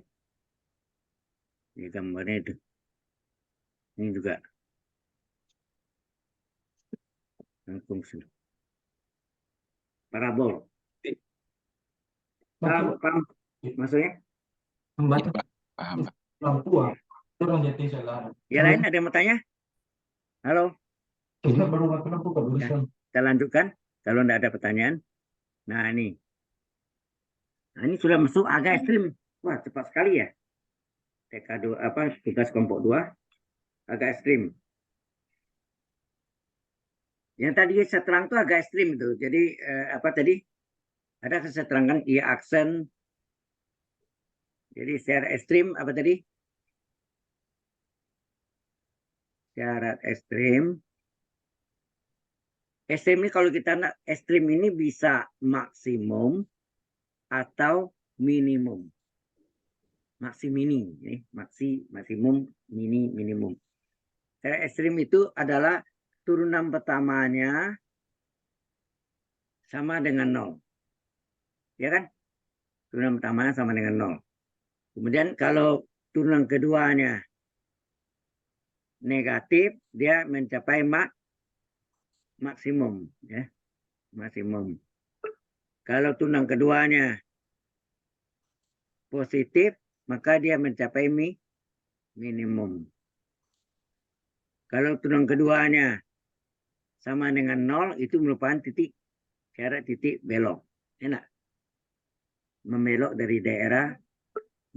Ini gambarnya itu. Ini juga. Jelengkung sini. Parabol. Paham? Paham? Maksudnya? Iya, Membaca Pak. Paham, Pak. lampu turun jadi salah. Ya lain ada yang mau tanya? Halo? Kita baru mati lampu Kak, Ya, kita lanjutkan. Kalau tidak ada pertanyaan. Nah ini. Nah, ini sudah masuk agak ekstrim. Wah, cepat sekali ya. TK2 apa tugas kelompok 2 agak ekstrim. Yang tadi saya terang itu agak ekstrim itu. Jadi apa tadi? Ada saya terangkan iya aksen. Jadi secara ekstrim apa tadi? Syarat ekstrim. Ekstrim ini kalau kita nak ekstrim ini bisa maksimum atau minimum. Maksimini, maksimum, minimum. Syarat ekstrim itu adalah turunan pertamanya sama dengan 0. Ya kan? Turunan pertamanya sama dengan 0. Kemudian kalau turunan keduanya negatif, dia mencapai maksimum. Ya. Maksimum. Kalau turunan keduanya positif, maka dia mencapai minimum. Kalau turunan keduanya sama dengan 0, itu merupakan titik syarat titik belok. Enak. Membelok dari daerah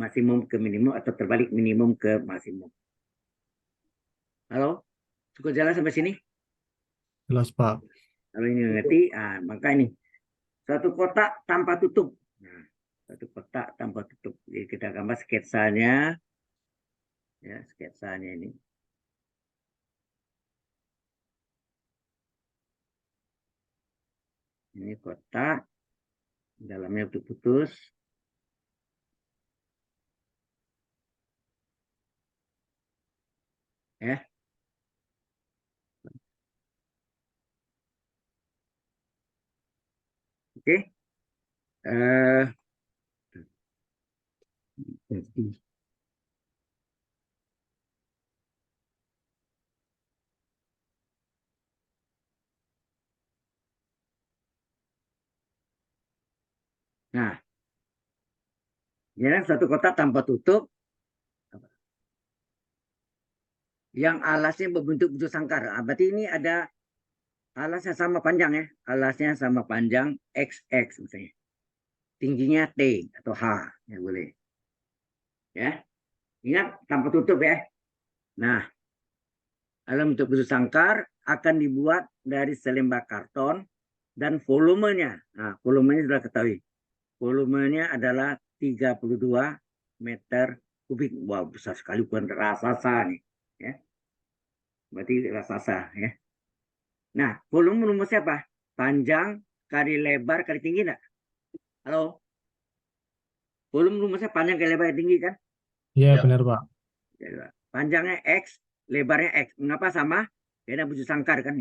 maksimum ke minimum atau terbalik minimum ke maksimum. Halo? Cukup jelas sampai sini? Jelas, Pak. Kalau ini ngerti, maka ini suatu kotak tanpa tutup. Nah, satu kotak tanpa tutup. Jadi kita gambar sketsanya. Ya, sketsanya ini. Ini kotak. Dalamnya putus. Ya. Oke. Nah, ya satu kotak tanpa tutup yang alasnya berbentuk bujur sangkar. Berarti ini ada alasnya sama panjang ya. Alasnya sama panjang XX misalnya. Tingginya T atau H ya boleh. Ya. Ingat tanpa tutup ya. Nah, dalam bentuk bujur sangkar akan dibuat dari selembar karton dan volumenya. Nah, volumenya sudah ketahui. Volumenya adalah 32 meter kubik. Wow, besar sekali, bukan raksasa nih. Ya. Berarti raksasa ya. Nah, volume rumusnya apa? Panjang kali lebar kali tinggi enggak? Halo? Volume rumusnya panjang kali lebar kali tinggi kan? Iya, Ya. benar, Pak. Panjangnya X, lebarnya X. Mengapa sama? Karena bujur sangkar kan.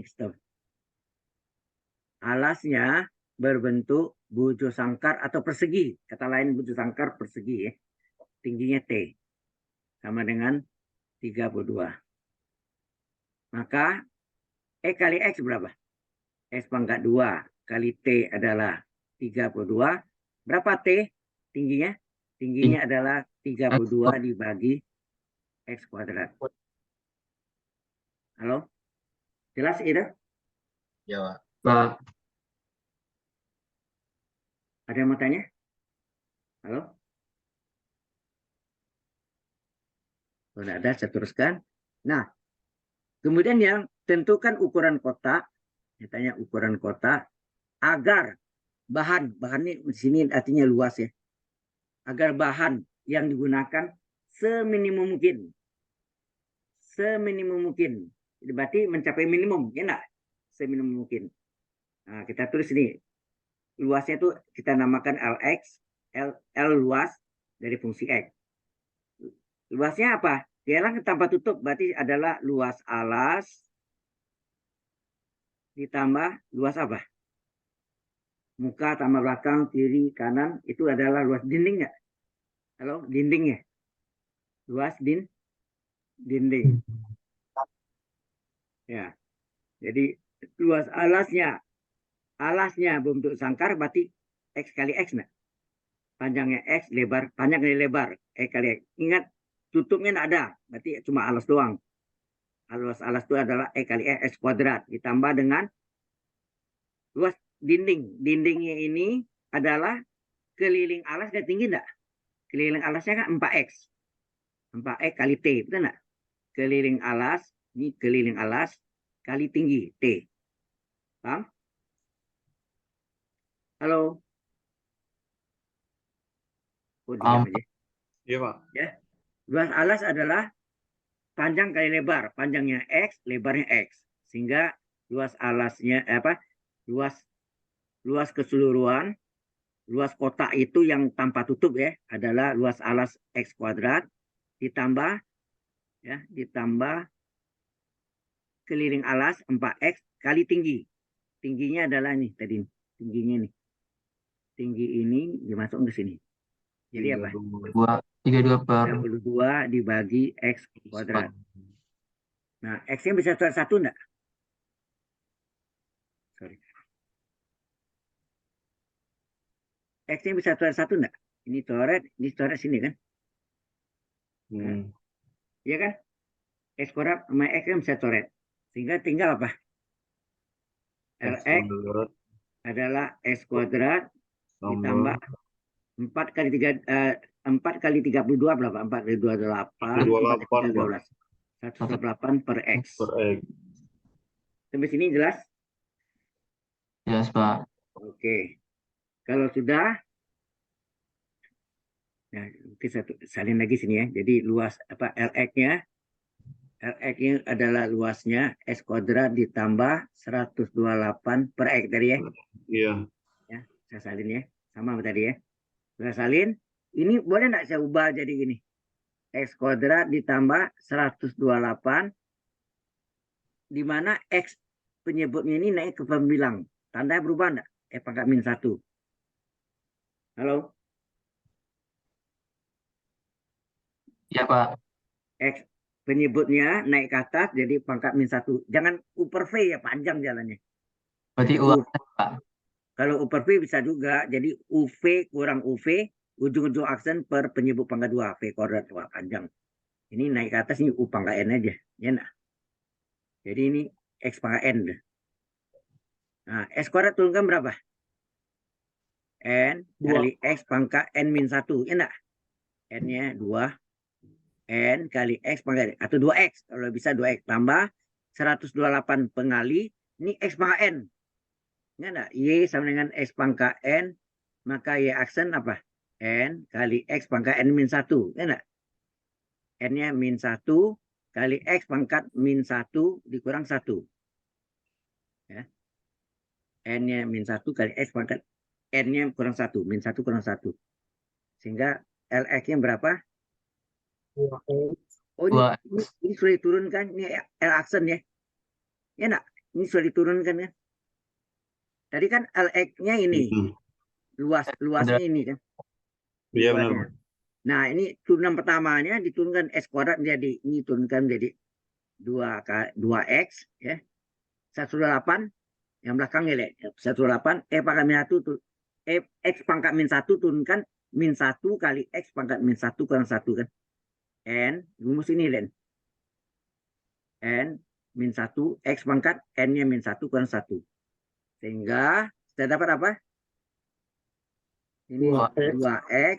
Alasnya berbentuk bujur sangkar atau persegi. Kata lain bujur sangkar persegi ya. Tingginya T. Sama dengan 32. Maka E kali X berapa? X pangkat 2 kali T adalah 32. Berapa T tingginya? Tingginya adalah 32 dibagi X kuadrat. Halo? Jelas itu? Ya, Pak. Ada yang mau tanya? Halo? Kalau tidak ada, saya teruskan. Nah, kemudian yang tentukan ukuran kotak. Saya tanya ukuran kotak. Agar bahan ini di sini artinya luas ya. Agar bahan yang digunakan seminimum mungkin. Seminimum mungkin. Berarti mencapai minimum, ya enggak? Seminimum mungkin. Nah, kita tulis ini. Luasnya itu kita namakan LX. L luas dari fungsi X. Luasnya apa? Gelang tanpa tutup berarti adalah luas alas ditambah luas apa? Muka tambah belakang, kiri, kanan, itu adalah luas dinding nggak? Halo, dindingnya. Luas dinding. Ya. Jadi luas alasnya bentuk sangkar berarti X kali X nggak? Panjangnya X, panjang kali lebar, X kali X. Ingat, tutupnya nggak ada, berarti cuma alas doang. Luas alas itu adalah X kali X kuadrat ditambah dengan luas dinding. Dindingnya ini adalah keliling alas dan tinggi enggak? Keliling alasnya kan 4X. 4X kali T, betul enggak? Keliling alas, ini keliling alas kali tinggi T. Paham? Halo? Oh, diam aja. Iya, Pak. Ya. Luas alas adalah panjang kali lebar. Panjangnya X, lebarnya X. Sehingga luas alasnya luas keseluruhan, luas kotak itu yang tanpa tutup ya adalah luas alas X kuadrat ditambah keliling alas 4X kali tinggi. Tingginya adalah nih tadi, tingginya nih. Tinggi ini dimasuk ke sini. Jadi apa? 32 per 32 dibagi X kuadrat. Nah, X-nya bisa coret 1 enggak? Sorry. X-nya bisa coret 1 enggak? Ini coret sini kan? Iya kan? X kuadrat sama X kan bisa coret. Sehingga tinggal apa? Lx adalah X kuadrat ditambah 4 kali 32 berapa? 4 kali 2 8. 28, 108 per X. per X. Sampai sini jelas? jelas, Pak. Oke. Kalau sudah, ya, kita salin lagi sini ya. Jadi luas apa Lx-nya adalah luasnya X kuadrat ditambah 128 per X tadi ya. Iya. Ya, saya salin ya. Sama tadi ya. Saya salin. Ini boleh nggak saya ubah jadi gini? X kuadrat ditambah 128 di mana X penyebutnya ini naik ke pembilang. Tandanya berubah enggak? Pangkat min 1. Halo? Iya, Pak. X penyebutnya naik ke atas jadi pangkat min 1. Jangan U per V ya, panjang jalannya. Berarti Jadi U, Pak. kalau U per V bisa juga. Jadi UV kurang UV, ujung-ujung aksen per penyebut pangkat 2. V kuadrat, wah panjang. Ini naik ke atas, ini U pangkat N aja. Ya enggak? Jadi ini X pangkat N. Nah, X kuadrat turunkan berapa? N kali X pangkat N min 1. Ya enggak? N-nya 2. N kali X pangkat atau 2X. Kalau bisa 2X. Tambah 128 pengali. Ini X pangkat N. Ya enggak? Y sama dengan X pangkat N. Maka Y aksen apa? N kali X pangkat N min 1. Ya enggak? N-nya min 1 kali X pangkat min 1 dikurang 1. Ya. N-nya min 1 kali X pangkat N-nya kurang 1. Min 1 kurang 1. Sehingga Lx-nya berapa? Oh, ini sudah diturunkan. Ini L aksen ya. Ya enggak? Ini sudah diturunkan kan? Tadi kan Lx-nya ini. Luasnya ini kan. Iya, benar. Nah, ini turunan pertamanya diturunkan X kuadrat menjadi, ini turunkan menjadi 2X ya. 128 yang belakangnya lihat 108 pangkat min 1 X pangkat min 1 turunkan min 1 kali X pangkat min 1 kurang 1 kan. N rumus ini Len. N min 1 X pangkat N-nya min 1 kurang 1. Sehingga kita dapat apa? Ini 2X.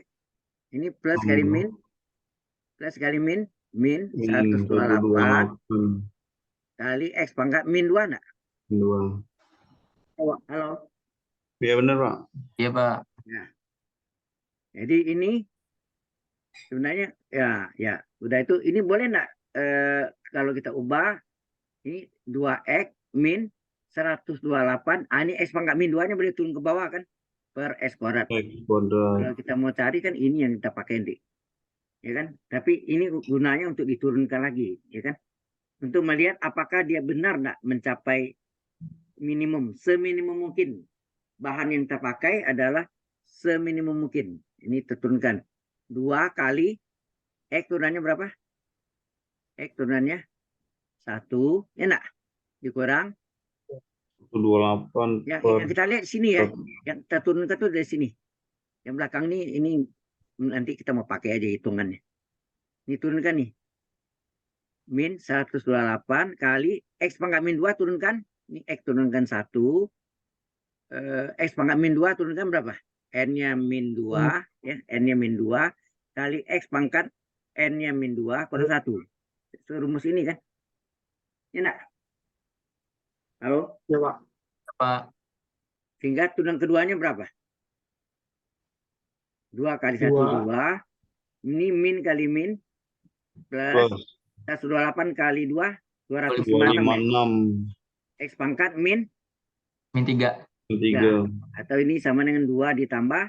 Ini plus kali min. Plus kali min. Min 128 kali X pangkat min 2 enggak? 2. Halo. Iya, benar, Pak. Iya, Pak. Ya. Jadi ini sebenarnya ya udah itu ini boleh enggak kalau kita ubah ini 2X min 128. Ini X pangkat min 2-nya boleh turun ke bawah kan? Per X kuadrat. X kuadrat. Kalau kita mau cari kan ini yang kita pakai nih. ya kan? Tapi ini gunanya untuk diturunkan lagi, ya kan? Untuk melihat apakah dia benar nggak mencapai minimum, seminimum mungkin. Bahan yang terpakai adalah seminimum mungkin. Ini terturunkan. 2 kali X turunannya berapa? X turunannya 1, ya enggak? Dikurang. 128 Yang per kita lihat di sini ya. Yang terturunkan itu dari sini. Yang belakang ini nanti kita mau pakai aja hitungannya. Ini turunkan nih. Min 128 kali X pangkat min 2 turunkan. Ini X turunkan 1. X pangkat min 2 turunkan berapa? N-nya min 2. Ya, N-nya min 2. Kali X pangkat N-nya min 2 kurang 1. Rumus ini kan? Ya enggak? Halo? Ya, Pak. Pak. Sehingga turunan keduanya berapa? 2 kali 1, 2. Ini min kali min. Plus plus 128 kali 2, 256 ya. 256 X pangkat min Min 3. 3 atau ini sama dengan 2 ditambah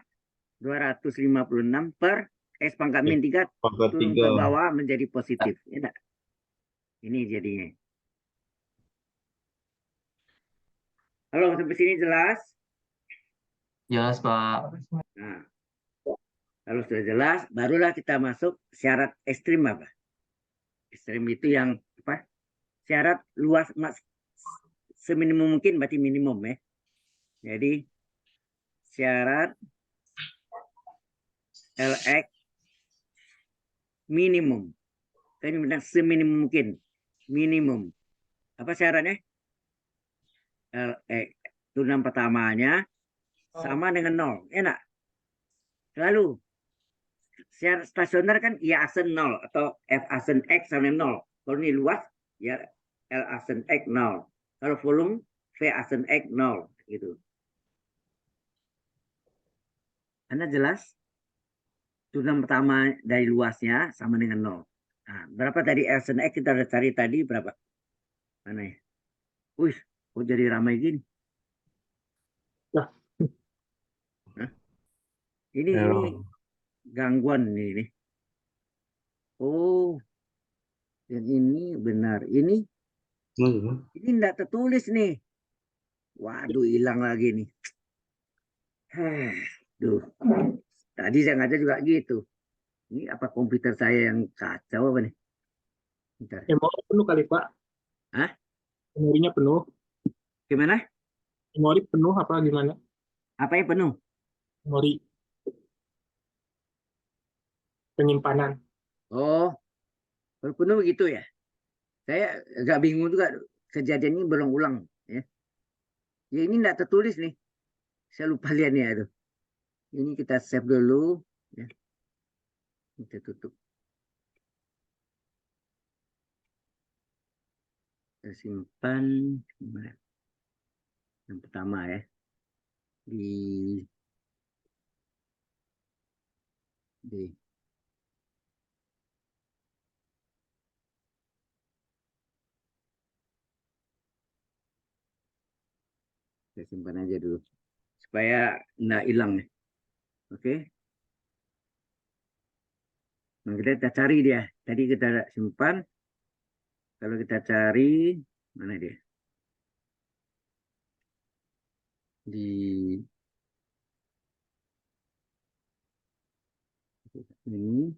256 per X pangkat min 3 pangkat turun ke 3. bawah menjadi positif. Ya, enggak? Ini jadinya. Halo, sampai sini jelas? Jelas, Pak. Nah, kalau sudah jelas, barulah kita masuk syarat ekstrim apa? Ekstrim itu yang apa? Syarat luas seminimum mungkin berarti minimum ya. Jadi syarat LX minimum. Ini benar seminimum mungkin. Minimum. Apa syaratnya? LX turunan pertamanya sama dengan 0. Enak. Lalu syarat stasioner kan ya aksen 0 atau F aksen X sama dengan 0. Kalau ini luas ya L aksen X 0. Kalau volume V aksen X 0 gitu. Anda jelas? Turunan pertama dari luasnya sama dengan 0. Nah, berapa tadi L aksen X kita udah cari tadi berapa? Mana ya? Wih, kok jadi ramai gini? Lah. Hah? Ini gangguan ini. Oh, yang ini benar. Ini enggak tertulis nih. Waduh, hilang lagi nih. Duh. Tadi saya ngajar juga gitu. Ini apa komputer saya yang kacau apa nih? Bentar. Memori penuh kali, Pak. Hah? Memorinya penuh. Gimana? Memori penuh apa gimana? Apa yang penuh? Memori penyimpanan. Oh, kalau penuh begitu ya. Saya agak bingung juga. Kejadian ini berulang-ulang. Ya. Ya ini enggak tertulis nih. Saya lupa lihatnya itu. Ini kita save dulu. Ya. Kita tutup. Kita simpan. Yang pertama ya. Di saya simpan aja dulu supaya nggak hilang nih. Oke. Nah, kita cari dia. Tadi kita simpan. Kalau kita cari mana dia? Di ini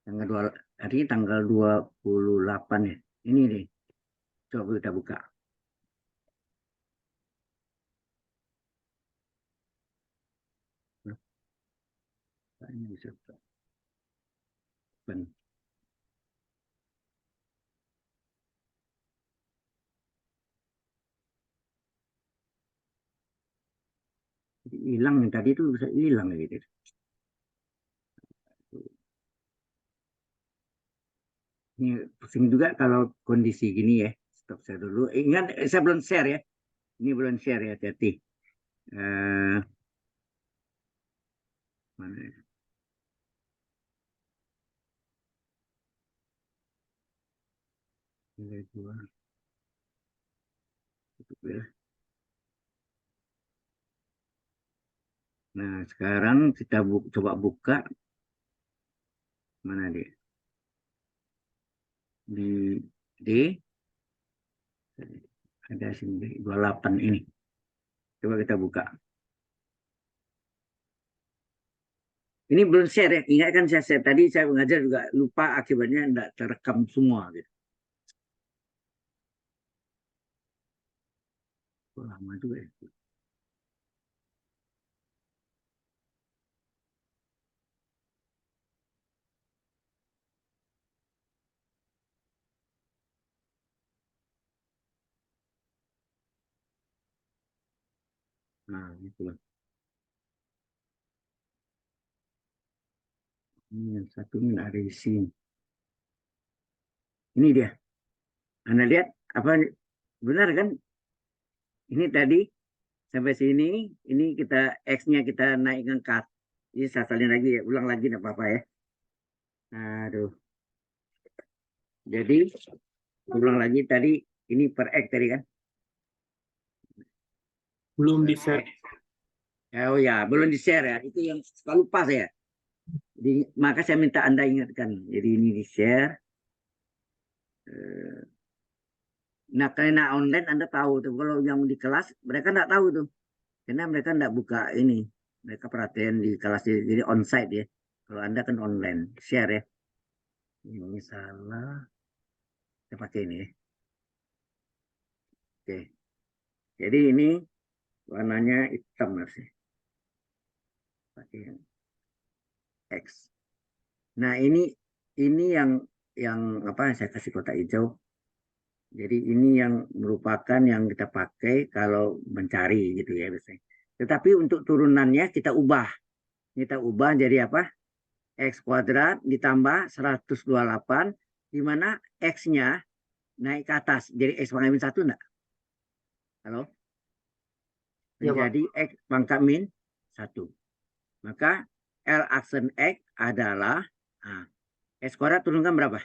tanggal 2, hari ini tanggal 28 ya. Ini nih. Coba kita buka. Ini bisa open. Hilang yang tadi itu bisa hilang gitu. Ini pusing juga kalau kondisi gini ya. Stop saya dulu. Ingat saya belum share ya. Ini belum share ya, hati-hati. Mana ya? Nilai 2. Tutup ya. Nah, sekarang kita coba buka. Mana dia? Di D. Ada sini 28 ini. Coba kita buka. Ini belum share ya. Ingat kan saya share tadi, saya mengajar juga lupa, akibatnya tidak terekam semua. Gitu. Oh, lama juga ya. Nah, itulah. Ini yang satu ini ada di sini. Ini dia. Anda lihat apa? Benar kan? Ini tadi sampai sini, ini kita X-nya kita naikkan cut. Ini saya salin lagi ya, ulang lagi enggak apa-apa ya. Aduh. Jadi ulang lagi tadi, ini per X tadi kan? Belum di-share. Oh ya, belum di-share ya. Itu yang suka lupa saya. Jadi, maka saya minta Anda ingatkan. Jadi ini di-share. Nah, karena online Anda tahu tuh. Kalau yang di kelas, mereka enggak tahu tuh. Karena mereka enggak buka ini. Mereka perhatian di kelas, jadi onsite ya. Kalau Anda kan online, share ya. Ini salah. Saya pakai ini ya. Oke. Jadi ini warnanya hitam harusnya. Pakai yang X. Nah, ini yang apa saya kasih kotak hijau. Jadi ini yang merupakan yang kita pakai kalau mencari gitu ya biasanya. Tetapi untuk turunannya kita ubah. Kita ubah jadi apa? X kuadrat ditambah 128 di mana X-nya naik ke atas. Jadi X pangkat min 1 enggak? Halo? Ya, Pak. Menjadi X pangkat min 1. Maka L aksen X adalah X kuadrat turunkan berapa?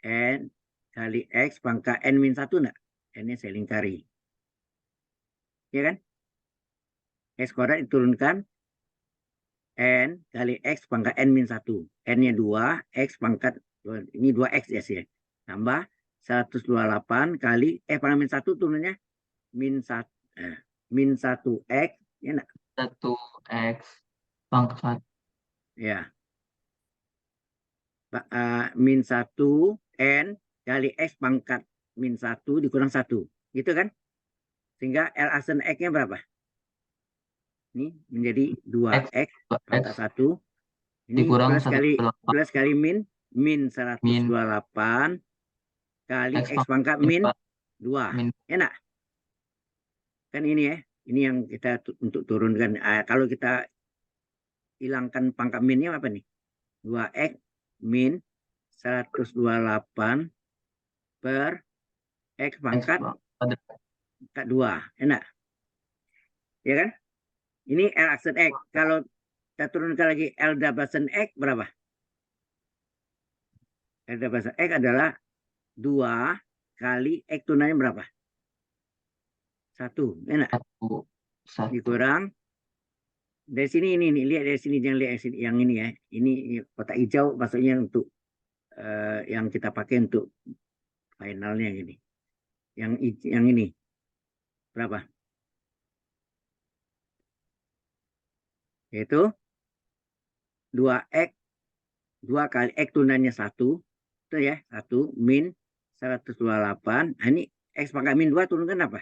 N kali X pangkat N min 1 enggak? N-nya saya lingkari. Ya kan? X kuadrat diturunkan N kali X pangkat N min 1. N-nya 2, X pangkat, ini 2X ya sih. Tambah 128 kali, pangkat min 1 turunnya min 1X. Ya enggak? 1X pangkat Ya. Min 1 N kali X pangkat min 1 dikurang 1. Gitu kan? Sehingga L aksen X-nya berapa? Ini menjadi 2X pangkat 1. Ini dikurang plus kali min 128 kali X pangkat min 2. Enak? Kan ini ya. Ini yang kita untuk turunkan. Kalau kita hilangkan pangkat minnya apa nih? 2X min 128 per X pangkat 2. Enak? Ya kan? Ini L aksen X. Kalau kita turunkan lagi L dabasan X berapa? L dabasan X adalah 2 kali X tunanya berapa? 1. Enak? 1. Dikurang. Dari sini ini lihat dari sini, jangan lihat yang ini ya. Ini kotak hijau maksudnya untuk yang kita pakai untuk finalnya ini. Yang ini berapa? Yaitu 2X 2 kali X tunanya 1 itu ya, 1 min 128. Nah, ini X pangkat min 2 turunkan apa?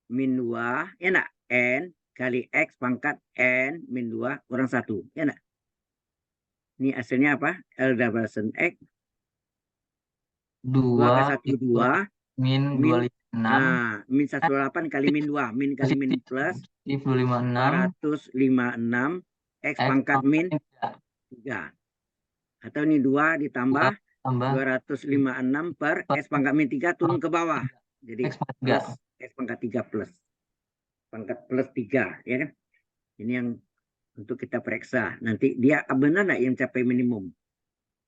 Min 2 ya enggak? N kali X pangkat N min 2 kurang 1 ya enggak? Ini hasilnya apa? L dabasan X 2 kali 1 2 min 256 min 128 kali min 2 min kali min plus 456 X pangkat min 3 atau ini 2 ditambah 256 per X pangkat min 3 turun ke bawah jadi plus X pangkat 3 plus pangkat plus 3 ya kan. Ini yang untuk kita periksa nanti dia benar nggak yang mencapai minimum.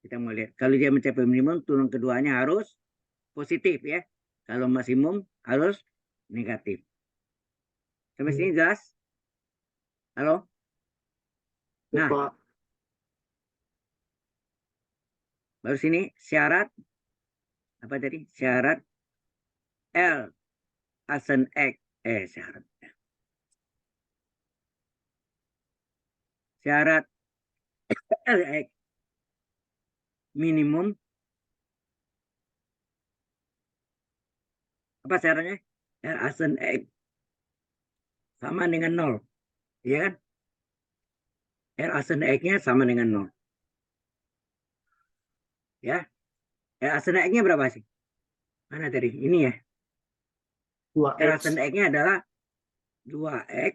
Kita mau lihat kalau dia mencapai minimum turun keduanya harus positif ya. Kalau maksimum harus negatif. Sampai sini jelas? Halo? Nah, Pak. baru sini syarat apa tadi? Syarat L asen X. Syarat. Syarat LX minimum. Apa syaratnya? L asen X sama dengan 0. Iya kan? L asen X-nya sama dengan 0. Ya. L asen X-nya berapa sih? Mana tadi? Ini ya. L 2X. asen X-nya adalah 2X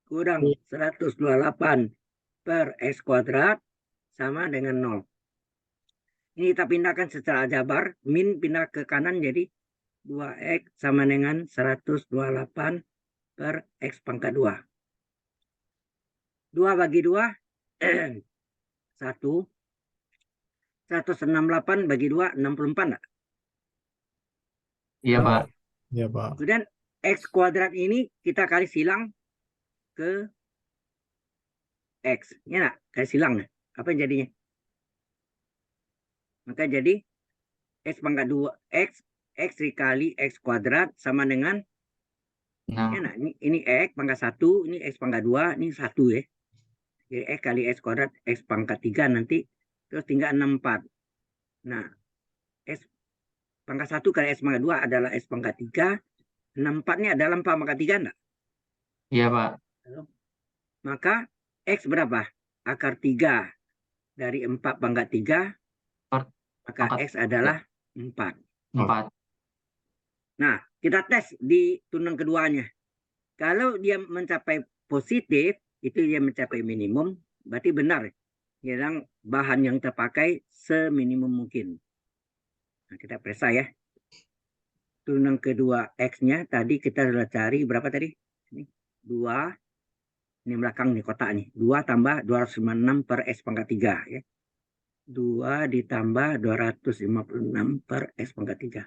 kurang 128 per X kuadrat sama dengan 0. Ini kita pindahkan secara jabar. Min pindah ke kanan jadi 2X sama dengan 128 per X pangkat 2. 2 bagi 2, 1. 168 bagi 2, 64 enggak? Iya, Pak. Ya, Pak. Kemudian X kuadrat ini kita kali silang ke X. Ya enggak? Kali silang. Apa yang jadinya? Maka jadi X pangkat 2, X dikali X kuadrat sama dengan, Nah, ya enggak? Ini X pangkat 1, ini X pangkat 2, ini 1 ya. Jadi X kali X kuadrat, X pangkat 3 nanti, terus tinggal 64. Nah, X pangkat 1 kali X pangkat 2 adalah X pangkat 3. 64 ini adalah 4 pangkat 3 enggak? iya, Pak. Maka X berapa? Akar 3 dari 4 pangkat 3, Per maka pangkat X adalah 4. 4. Nah, kita tes di tunang keduanya. Kalau dia mencapai positif, itu dia mencapai minimum, berarti benar. Yang bahan yang terpakai seminimum mungkin. Nah, kita periksa ya. Tunang kedua X-nya tadi kita sudah cari berapa tadi? Ini 2. Ini belakang nih kotak nih. 2 tambah 256 per X pangkat 3 ya. 2 ditambah 256 per X pangkat 3.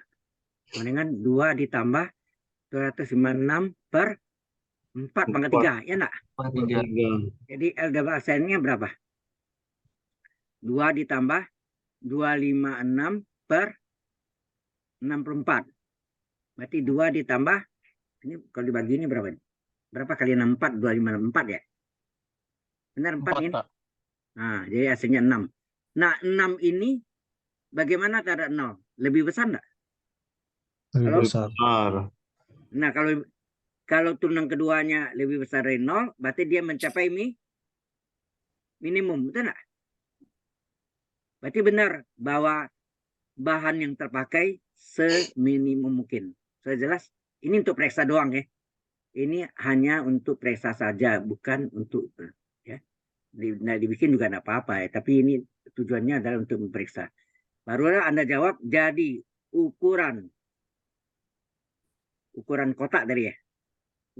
Sama dengan 2 ditambah 256 per 4 pangkat 3. Ya enggak? Pangkat 3. Jadi LWSN-nya berapa? 2 ditambah 256 per 64. Berarti 2 ditambah, ini kalau dibagi ini berapa? Berapa kali 64? 254 ya? Benar 4 ini? Pak. Nah, jadi hasilnya 6. Nah, 6 ini bagaimana terhadap 0? Lebih besar enggak? Lebih Kalau- besar. Nah, kalau tunang keduanya lebih besar dari 0, berarti dia mencapai minimum, betul enggak? Berarti benar bahwa bahan yang terpakai seminimum mungkin. Sudah jelas? Ini untuk periksa doang ya. Ini hanya untuk periksa saja, bukan untuk ya. Dibikin juga enggak apa-apa ya, tapi ini tujuannya adalah untuk memeriksa. Barulah Anda jawab jadi ukuran kotak tadi ya.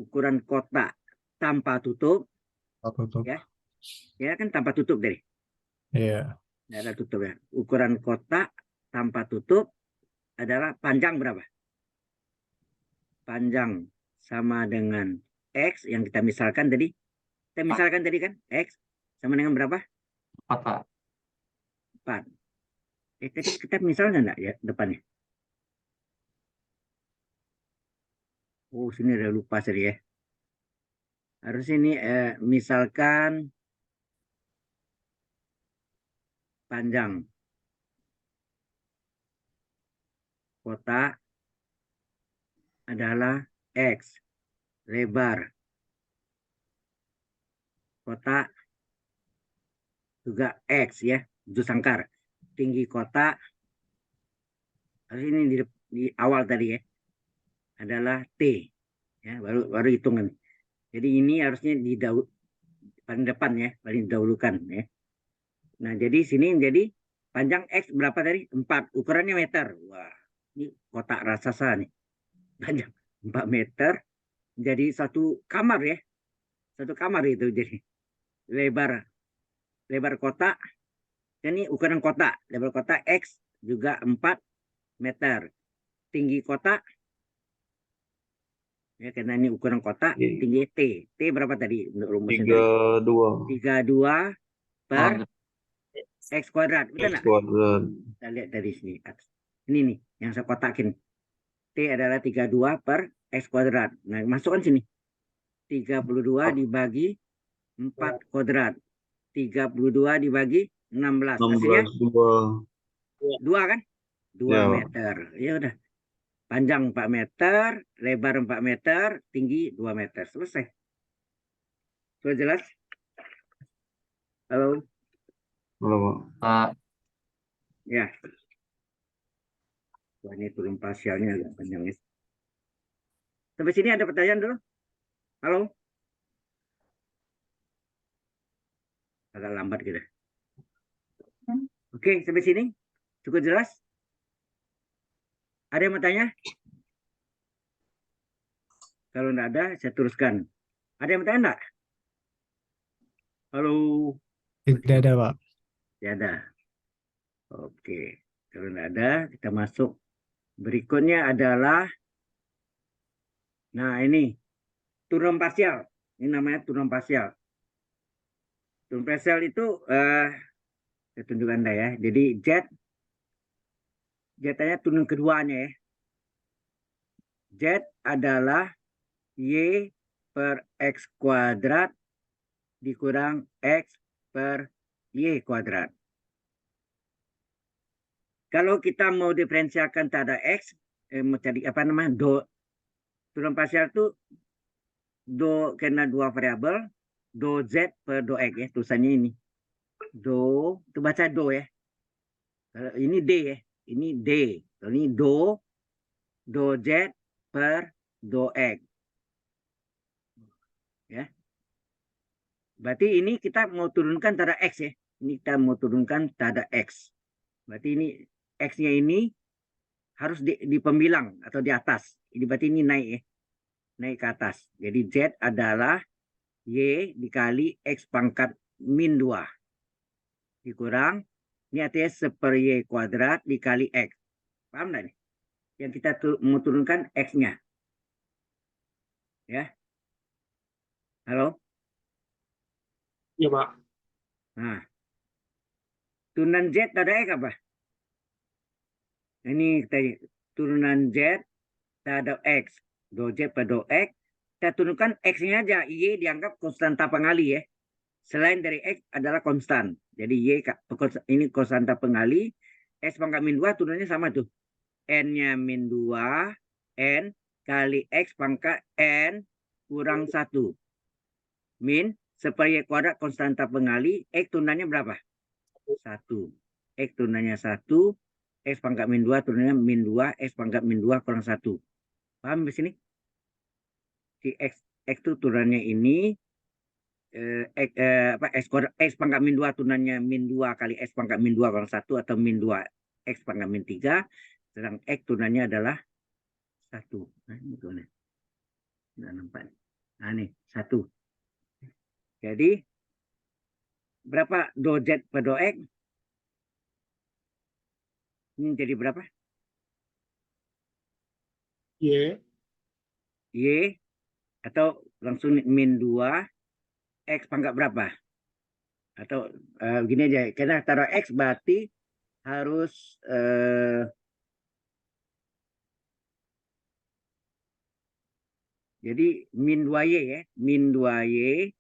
Ukuran kotak tanpa tutup. Tutup. Ya. Ya kan tanpa tutup tadi. Iya. Tidak ada tutup ya. Ukuran kotak tanpa tutup adalah panjang berapa? Panjang sama dengan X yang kita misalkan tadi. Kita misalkan tadi kan X sama dengan berapa? 4, Pak. 4. Tadi kita misalnya enggak ya depannya? Oh, sini ada lupa tadi ya. Harus ini misalkan panjang kotak adalah X. Lebar kotak juga X ya. Itu sangkar. Tinggi kotak harus ini di awal tadi ya. Adalah T. Ya, baru hitungan. Jadi ini harusnya paling depan ya, paling didahulukan ya. Nah, jadi sini jadi panjang X berapa tadi? 4. Ukurannya meter. Wah, ini kotak raksasa nih. Panjang 4 meter. Jadi satu kamar ya. Satu kamar itu jadi. Lebar kotak. Ini ukuran kotak. Lebar kotak X juga 4 meter. Tinggi kotak Ya, karena ini ukuran kotak, Iya. tinggi T. T berapa tadi untuk rumusnya? 32 32 per X kuadrat. Betul X nggak? kuadrat. Kita lihat dari sini. Ini nih, yang saya kotakin. T adalah 32 per X kuadrat. Nah, masukkan sini. 32 dibagi 4 kuadrat. 32 dibagi 16. Hasilnya 16 2. 2 kan? 2 Ya, Pak. meter. Ya udah. Panjang 4 meter, lebar 4 meter, tinggi 2 meter. Selesai. Sudah jelas? Halo? Halo, Pak. Pak. Ya. Wah, ini turun parsialnya agak panjang ya. Sampai sini ada pertanyaan dulu? Halo? Agak lambat gitu. Oke, sampai sini? Cukup jelas? Ada yang mau tanya? Kalau enggak ada, saya teruskan. Ada yang mau tanya enggak? Halo? Tidak ada, Pak. Tidak ada. Oke. Kalau enggak ada, kita masuk. Berikutnya adalah, nah ini, turun parsial. Ini namanya turun parsial. Turun parsial itu, saya tunjukkan Anda ya. Jadi Z-nya turun keduanya ya. Z adalah Y per X kuadrat dikurang X per Y kuadrat. Kalau kita mau diferensialkan terhadap X, mau cari apa namanya, turun parsial itu karena dua variabel, do Z per do X ya, tulisannya ini. Do, itu baca do ya. Kalau ini D ya, ini D. Kalau ini do Z per do X. Ya. Berarti ini kita mau turunkan terhadap X ya. Ini kita mau turunkan terhadap X. Berarti ini X-nya ini harus di pembilang atau di atas. Ini berarti ini naik ya. Naik ke atas. Jadi Z adalah Y dikali X pangkat min 2. Dikurang, ini artinya 1 Y kuadrat dikali X. Paham nggak nih? Yang kita mau turunkan X-nya. Ya. Halo? Iya, Pak. Nah. Turunan Z terhadap X apa? Ini tadi turunan Z terhadap X. Do Z per do X. Kita turunkan X-nya aja. Y dianggap konstanta pengali ya. Selain dari X adalah konstan. Jadi Y ini konstanta pengali. X pangkat min 2 turunannya sama tuh. N-nya min 2. N kali X pangkat N kurang 1. Min 1 Y kuadrat konstanta pengali. X turunannya berapa? 1. X turunannya 1. X pangkat min 2 turunannya min 2. X pangkat min 2 kurang 1. Paham di sini? Si X itu turunannya ini. X pangkat min 2 turunannya min 2 kali X pangkat min 2 kurang 1. Atau min 2 X pangkat min 3. Sedang X turunannya adalah 1. Nah, ini turunannya. Nah, nampak. Nah, ini 1. Jadi, berapa do Z per do X? Ini jadi berapa? Y. Y atau langsung min 2 X pangkat berapa? Atau gini aja, karena taruh X berarti harus jadi min 2Y ya, min 2Y,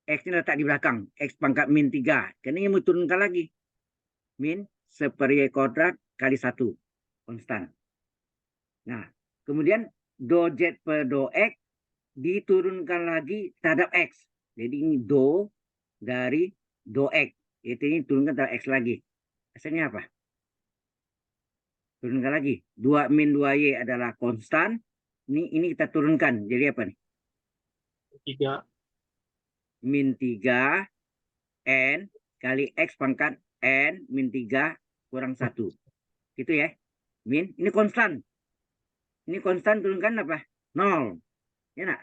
X-nya letak di belakang, X pangkat min 3, karena ini mau turunkan lagi, min 1 Y kuadrat kali 1, konstan. Nah, kemudian do Z per do X diturunkan lagi terhadap X. Jadi ini do dari do X. Itu ini turunkan terhadap X lagi. Hasilnya apa? Turunkan lagi. 2 min 2Y adalah konstan. Ini kita turunkan. Jadi apa nih? 3. Min 3 N kali X pangkat N min 3 kurang 1. Gitu ya. Min. Ini konstan. Ini konstan turunkan apa? 0. Ya nak?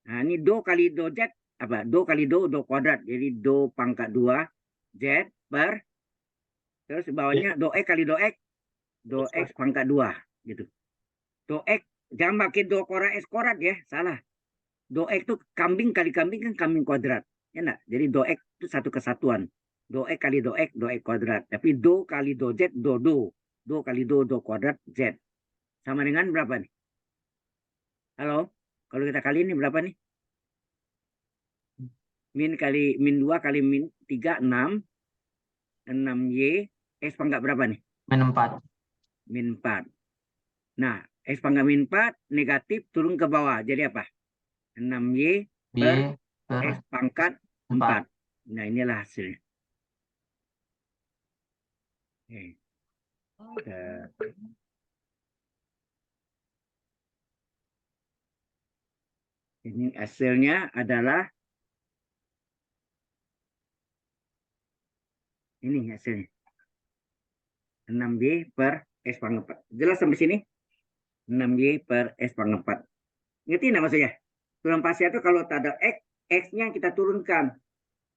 Nah, ini do kali do Z. Apa? Do kali do kuadrat. Jadi do pangkat 2 Z per. Terus bawahnya do X kali do X. Do X pangkat 2. Gitu. Do X, jangan pakai do korat S korat ya, salah. Do X itu kambing kali kambing kan kambing kuadrat. Ya enggak? Jadi do X itu satu kesatuan. Do X kali do X kuadrat. Tapi do kali do Z, do. Do kali do kuadrat Z. Sama dengan berapa nih? Halo? Kalau kita kali ini berapa nih? Min 2 kali min 3, 6. 6Y. X pangkat berapa nih? Min 4. Min 4. Nah, X pangkat min 4 negatif turun ke bawah. Jadi apa? 6Y per Y per X pangkat 4. Nah, inilah hasilnya. Oke. Ini hasilnya adalah ini hasilnya. 6Y per X pangkat 4. Jelas sampai sini? 6Y per X pangkat 4. Ngerti nggak maksudnya? Turun pasca itu kalau tak ada X, X-nya kita turunkan.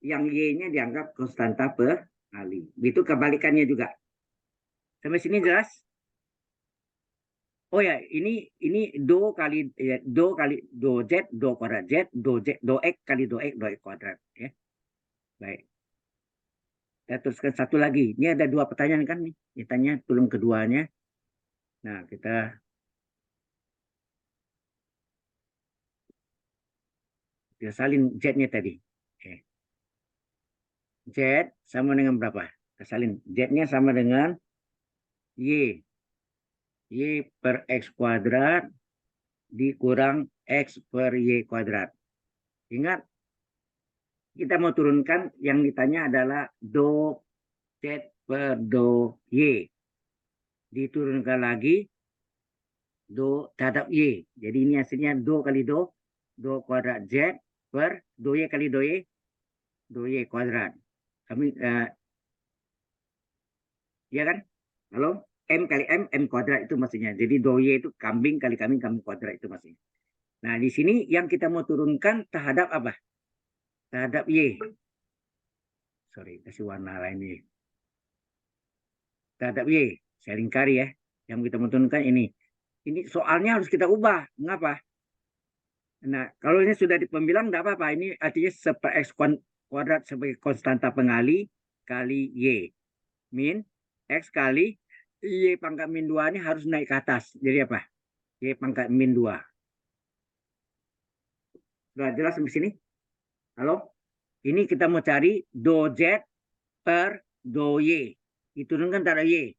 Yang Y-nya dianggap konstanta pengali. Itu kebalikannya juga. Sampai sini jelas? Oh ya, ini do kali do Z, do kuadrat Z, do X kali do X kuadrat. Ya. Baik. Kita teruskan satu lagi. Ini ada 2 pertanyaan kan nih. Ditanya tolong keduanya. Nah, kita salin Z-nya tadi. Oke. Z sama dengan berapa? Kita salin. Z-nya sama dengan Y. Y per X kuadrat dikurang X per Y kuadrat. Ingat, kita mau turunkan yang ditanya adalah do Z per do Y. Diturunkan lagi do terhadap Y. Jadi ini hasilnya do kali do kuadrat Z per do Y kali do Y kuadrat. Kami, ya kan? Halo? M kali M kuadrat itu maksudnya. Jadi do Y itu kambing kali kambing kuadrat itu maksudnya. Nah, di sini yang kita mau turunkan terhadap apa? Terhadap Y. Sorry, kasih warna lain nih. Terhadap Y. Saya lingkari ya. Yang kita mau turunkan ini. Ini soalnya harus kita ubah. Mengapa? Nah, kalau ini sudah di pembilang, tidak apa-apa. Ini artinya per X kuadrat sebagai konstanta pengali kali Y. Min X kali Y pangkat min 2 ini harus naik ke atas. Jadi apa? Y pangkat min 2. Sudah jelas sampai sini? Halo? Ini kita mau cari do Z per do Y. Diturunkan antara Y.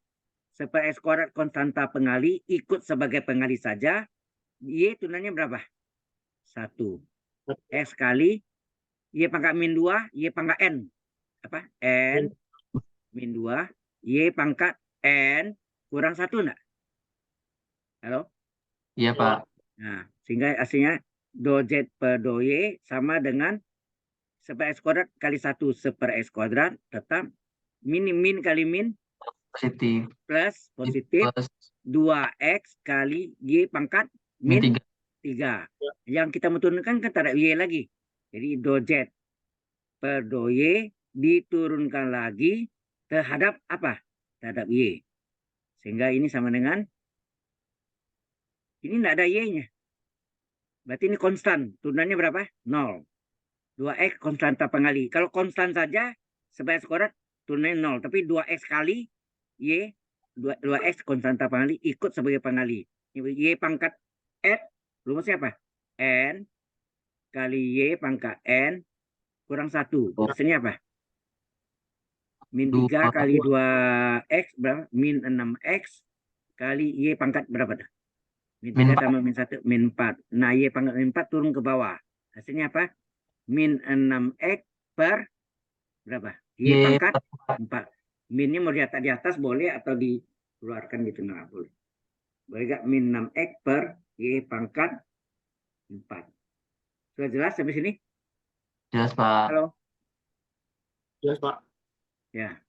Per X kuadrat konstanta pengali ikut sebagai pengali saja. Y turunannya berapa? 1. X kali Y pangkat min 2, Y pangkat N. Apa? N min 2. Y pangkat N kurang 1 enggak? Halo? Iya, Pak. Nah, sehingga hasilnya do Z per do Y sama dengan per X kuadrat kali 1 per X kuadrat tetap min kali min Positif. plus positif Plus 2X kali Y pangkat min 3. Yang kita mau turunkan kan terhadap Y lagi. Jadi do Z per do Y diturunkan lagi terhadap apa? Terhadap Y. Sehingga ini sama dengan ini tidak ada Y-nya. Berarti ini konstan. Turunannya berapa? 0. 2X konstanta pengali. Kalau konstan saja, sebagai kuadrat turunannya 0. Tapi 2X kali Y, 2X konstanta pengali ikut sebagai pengali. Y pangkat N, rumusnya apa? N kali Y pangkat N kurang 1. Hasilnya apa? Min 3 kali 2X berapa? Min 6X kali Y pangkat berapa? Min 3 tambah min 1, min 4. Nah, Y pangkat min 4 turun ke bawah. Hasilnya apa? Min 6X per berapa? Y pangkat 4. Minnya mau diatas di atas boleh atau dikeluarkan di tengah boleh. Boleh gak? Min 6X per Y pangkat 4. Sudah jelas sampai sini? Jelas, Pak. Halo? Jelas, Pak. Ya.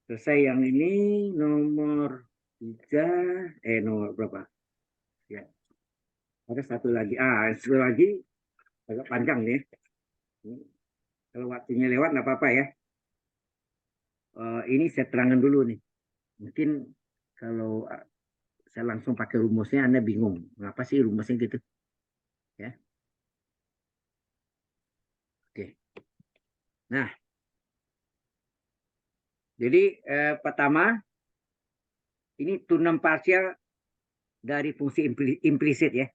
Selesai yang ini nomor 3. Nomor berapa? Ya. Ada satu lagi. Satu lagi agak panjang nih. Kalau waktunya lewat nggak apa-apa ya. Ini saya terangkan dulu nih. Mungkin kalau saya langsung pakai rumusnya, Anda bingung. Kenapa sih rumusnya gitu? Ya. Oke. Nah, jadi pertama, ini turunan parsial dari fungsi implisit ya.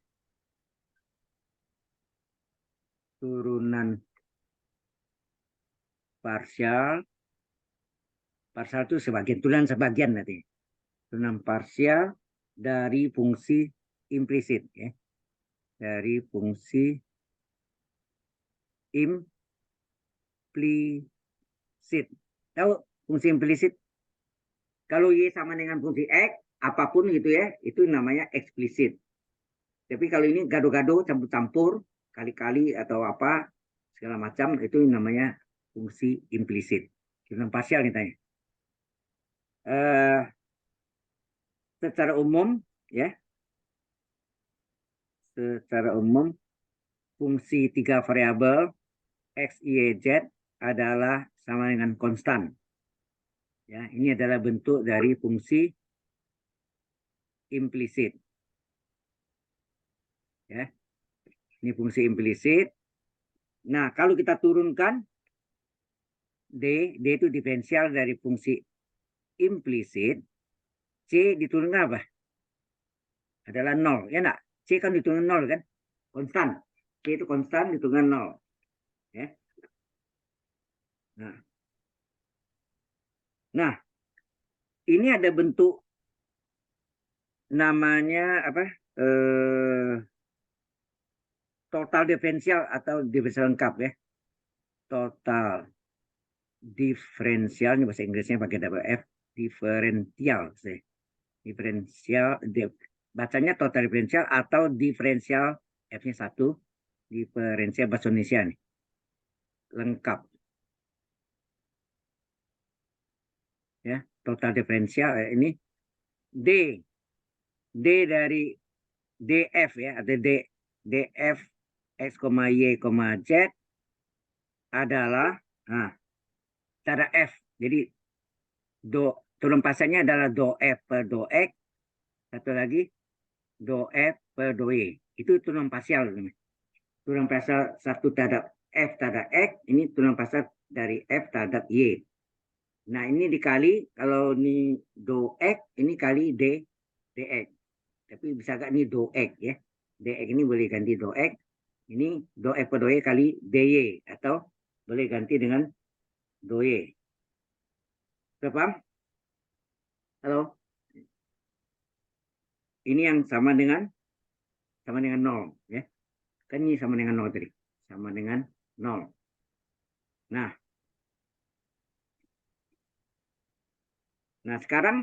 Turunan parsial itu sebagian, turunan sebagian nanti. Turunan parsial dari fungsi implisit ya. Dari fungsi implisit. Tahu fungsi implisit? Kalau Y sama dengan fungsi X, apapun gitu ya, itu namanya eksplisit. Tapi kalau ini gado-gado, campur-campur, kali-kali atau apa, segala macam, itu namanya fungsi implisit. Turunan parsial nih tanya. Secara umum, ya, secara umum, fungsi 3 variabel X, Y, Z adalah sama dengan konstan. Ya, ini adalah bentuk dari fungsi implisit. Ya, ini fungsi implisit. Nah, kalau kita turunkan D itu diferensial dari fungsi implisit, C diturunkan apa? Adalah 0, ya enggak? C kan diturunkan 0 kan? Konstan. C itu konstan diturunkan 0. Ya. Nah, ini ada bentuk namanya apa? Total diferensial atau diferensial lengkap ya. Total diferensial, ini bahasa Inggrisnya pakai double F, diferensial. Diferensial, bacanya total diferensial atau diferensial, F-nya 1, diferensial bahasa Indonesia nih. Lengkap. Ya, total diferensial ini D dari DF ya, atau DF X, Y, Z adalah cara F. Jadi turun pasangnya adalah do F per do X, satu lagi do F per do Y. Itu turun parsial. Turun parsial satu terhadap F terhadap X, ini turun parsial dari F terhadap Y. Nah, ini dikali, kalau ini do X, ini kali dx. Tapi bisa gak ini do X ya. Dx ini boleh ganti do X. Ini do F per do Y kali dy. Atau boleh ganti dengan do Y. Paham? Halo? Ini yang sama dengan 0 ya. Kan ini sama dengan 0 tadi. Sama dengan 0. Nah, sekarang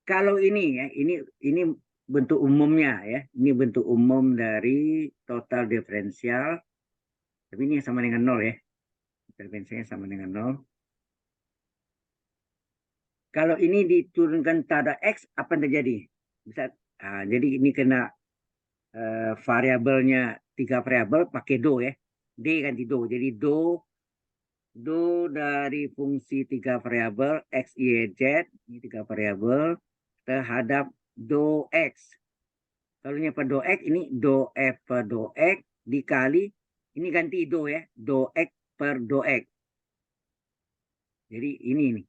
kalau ini ya, ini bentuk umumnya ya. Ini bentuk umum dari total diferensial. Tapi ini sama dengan 0 ya. Diferensialnya sama dengan 0. Kalau ini diturunkan terhadap X, apa yang terjadi? Bisa, jadi ini kena variabelnya 3 variabel pakai do ya. D ganti do. Jadi do dari fungsi 3 variabel X, Y, Z. Ini 3 variabel terhadap do X. Kalau ini per do X, ini do F per do X dikali, ini ganti do ya. Do X per do X. Jadi ini nih.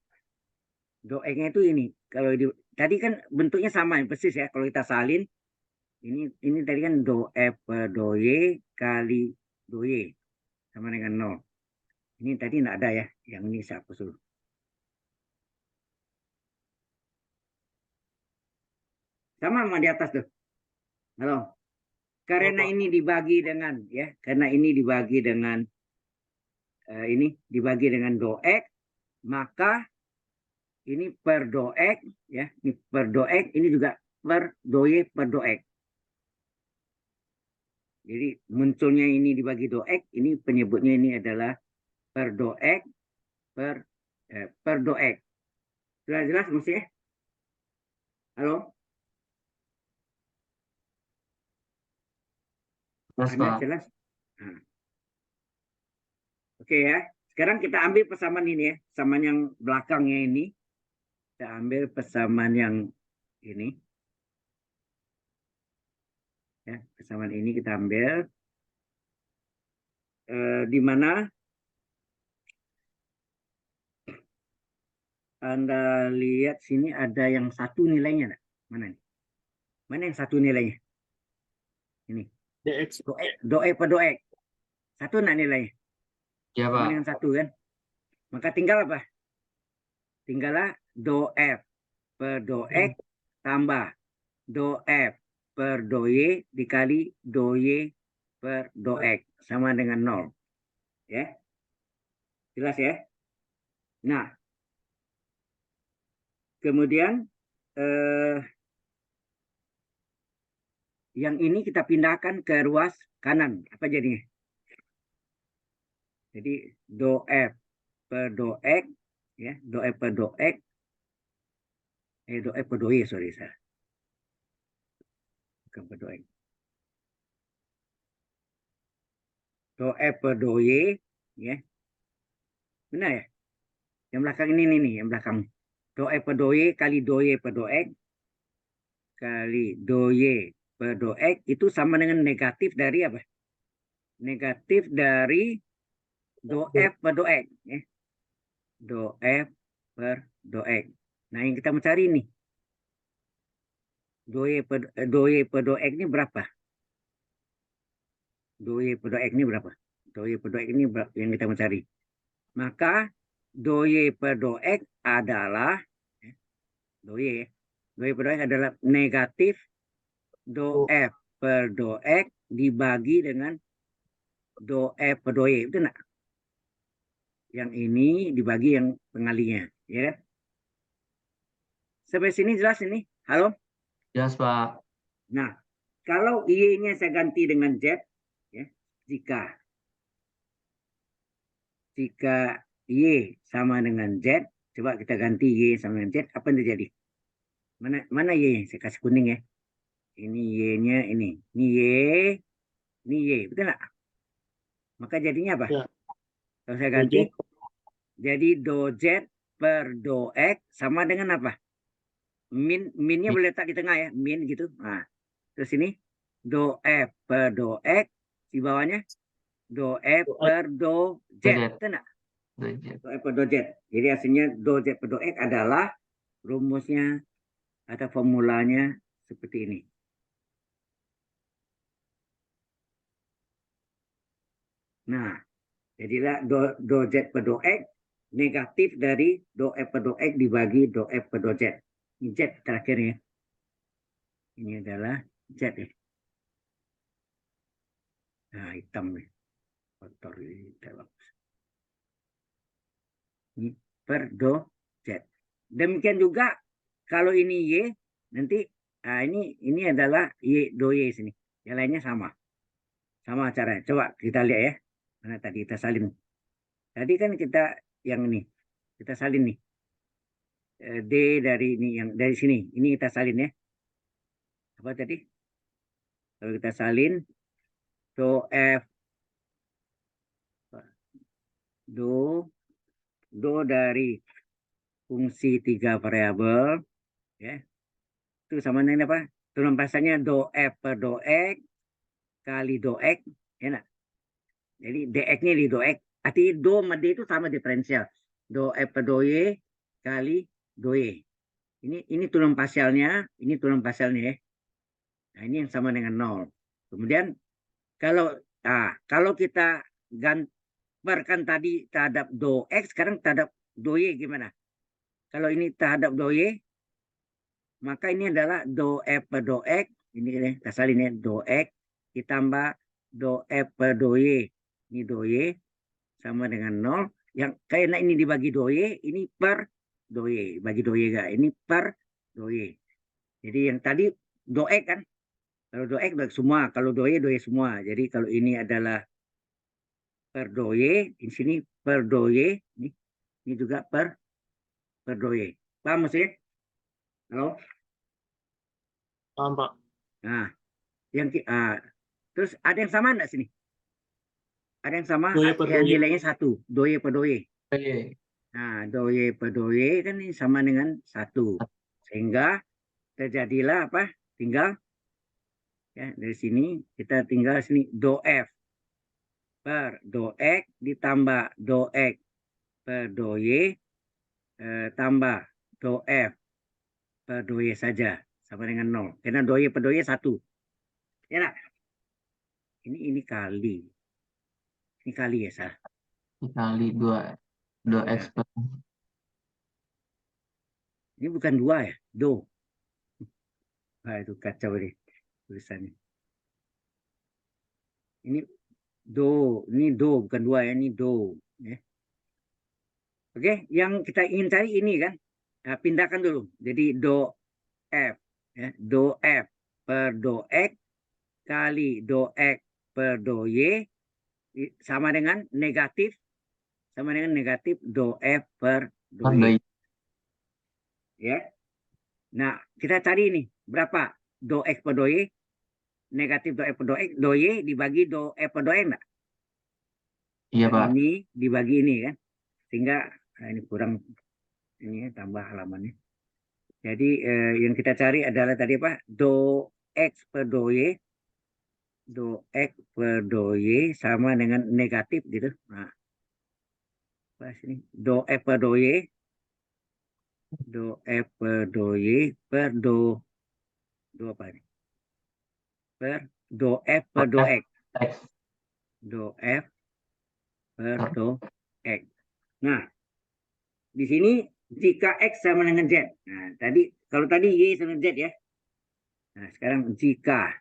Do X-nya itu ini. Kalau tadi kan bentuknya sama persis ya. Kalau kita salin, ini tadi kan do F per do Y kali do Y sama dengan 0. Ini tadi tidak ada ya. Yang ini saya hapus dulu. Sama di atas tuh. Halo. Karena ini dibagi dengan ya. Karena ini dibagi dengan do X, maka ini per do X ya. Ini per do X, ini juga per do Y per do X. Jadi munculnya ini dibagi do X, ini penyebutnya ini adalah per do X per do X. Sudah jelas maksudnya? Halo? Jelas? Nah. Oke ya. Sekarang kita ambil persamaan ini ya. Persamaan yang belakangnya ini. Kita ambil persamaan yang ini. Ya, persamaan ini kita ambil di mana Anda lihat sini ada yang satu nilainya, nak? Mana nih? Mana yang satu nilainya? Ini. DX. Doek per doek. Satu nak nilainya? Ya, Sama Pak. dengan satu kan? Maka tinggal apa? Tinggallah do F per do X tambah do F per do Y dikali do Y per do X. Sama dengan 0. Ya. Jelas ya? Nah. Kemudian yang ini kita pindahkan ke ruas kanan. Apa jadinya? Jadi do F per do X. Ya, do F per do X. Do F per do Y, sorry saya. Bukan per do X. Do F per do Y, ya. Benar ya? Yang belakang ini nih, yang belakang. Do F per do Y kali do Y per do X kali do Y per do X itu sama dengan negatif dari apa? Negatif dari do F per do X, ya. Do F per do X. Nah, yang kita mencari nih. Do Y per do X ini berapa? Do Y per do X ini berapa? Do Y per do X ini berapa yang kita mencari. Maka do Y per do X adalah do Y, ya. Do Y per do X adalah negatif do F per do X dibagi dengan do F per do Y. Betul nggak? Yang ini dibagi yang pengalinya. Ya. Sampai sini jelas ini? Halo? Jelas, Pak. Nah, kalau Y-nya saya ganti dengan Z, ya, jika Y sama dengan Z, coba kita ganti Y sama dengan Z, apa yang terjadi? Mana Y? Saya kasih kuning ya. Ini Y-nya ini. Ini Y, ini Y. Betul nggak? Maka jadinya apa? Ya. Kalau saya ganti, jadi do Z per do X sama dengan apa? Minnya boleh letak di tengah ya. Min gitu. Nah, terus ini do F per do X, di bawahnya do F per do Z. Betul nggak? Do F per do Z. Jadi hasilnya do Z per do X adalah rumusnya atau formulanya seperti ini. Nah, jadilah do Z per do X negatif dari do F per do X dibagi do F per do Z. Ini Z terakhirnya. Ini adalah Z ya. Nah, hitam nih. Kotor ini dalam. Ini per do Z. Demikian juga kalau ini Y, nanti ini adalah Y do Y sini. Yang lainnya sama. Sama caranya. Coba kita lihat ya. Mana tadi kita salin. Tadi kan kita yang ini. Kita salin nih. D dari ini yang dari sini. Ini kita salin ya. Apa tadi? Kalau kita salin do F do dari fungsi 3 variabel ya. Itu sama dengan apa? Penumpasannya do F per do X kali do X ya nak? Jadi dx-nya di do X. Artinya do sama D itu sama diferensial. Do F per do Y kali do Y. Ini tulang parsialnya, ini tulang parsialnya ya. Nah, ini yang sama dengan 0. Kemudian kalau kita gambarkan tadi terhadap do X, sekarang terhadap do Y gimana? Kalau ini terhadap do Y, maka ini adalah do F per do X. Ini kita salin ya, do X ditambah do F per do Y. Ini do Y sama dengan 0. Yang karena ini dibagi do Y, ini per do Y. Bagi do Y enggak? Ini per do Y. Jadi yang tadi do X kan? Kalau do X semua, kalau do Y semua. Jadi kalau ini adalah per do Y, di sini per do Y, ini juga per do Y. Paham maksudnya? Halo? Paham, Pak. Nah, terus ada yang sama enggak sini? Ada yang sama, Do Y per do Y. nilainya 1, do Y per do Y. Oke. Nah, do Y per do Y kan ini sama dengan 1. Sehingga terjadilah apa? Tinggal Ya, dari sini kita tinggal sini do F per do X ditambah do X per do Y tambah do F per do Y saja sama dengan 0. Karena do Y per do Y 1. Ya nak? Ini kali. Ini kali ya, Sah? Dikali 2x Ya. per Ini bukan 2 ya? Do. Wah, itu kacau deh tulisannya. Ini do, bukan 2 ya, ini do. Ya. Oke, yang kita ingin cari ini kan. Nah, pindahkan dulu. Jadi do F. Ya. Do F per do X kali do X per do Y sama dengan negatif do F per do Y. Ya. Nah, kita cari ini berapa do X per do Y, negatif do F per do Y dibagi do F per do X enggak? Iya, Pak. Ini dibagi ini kan. Sehingga ini kurang ini tambah halamannya. Jadi yang kita cari adalah tadi apa? Do X per do Y. Do X per do Y sama dengan negatif gitu. Nah, pas ini do F per do Y. Do F per do Y per do apa ini? Per do F per do X. X. Do F per do X. Nah, di sini jika X sama dengan Z. Nah, kalau tadi Y sama Z ya. Nah, sekarang jika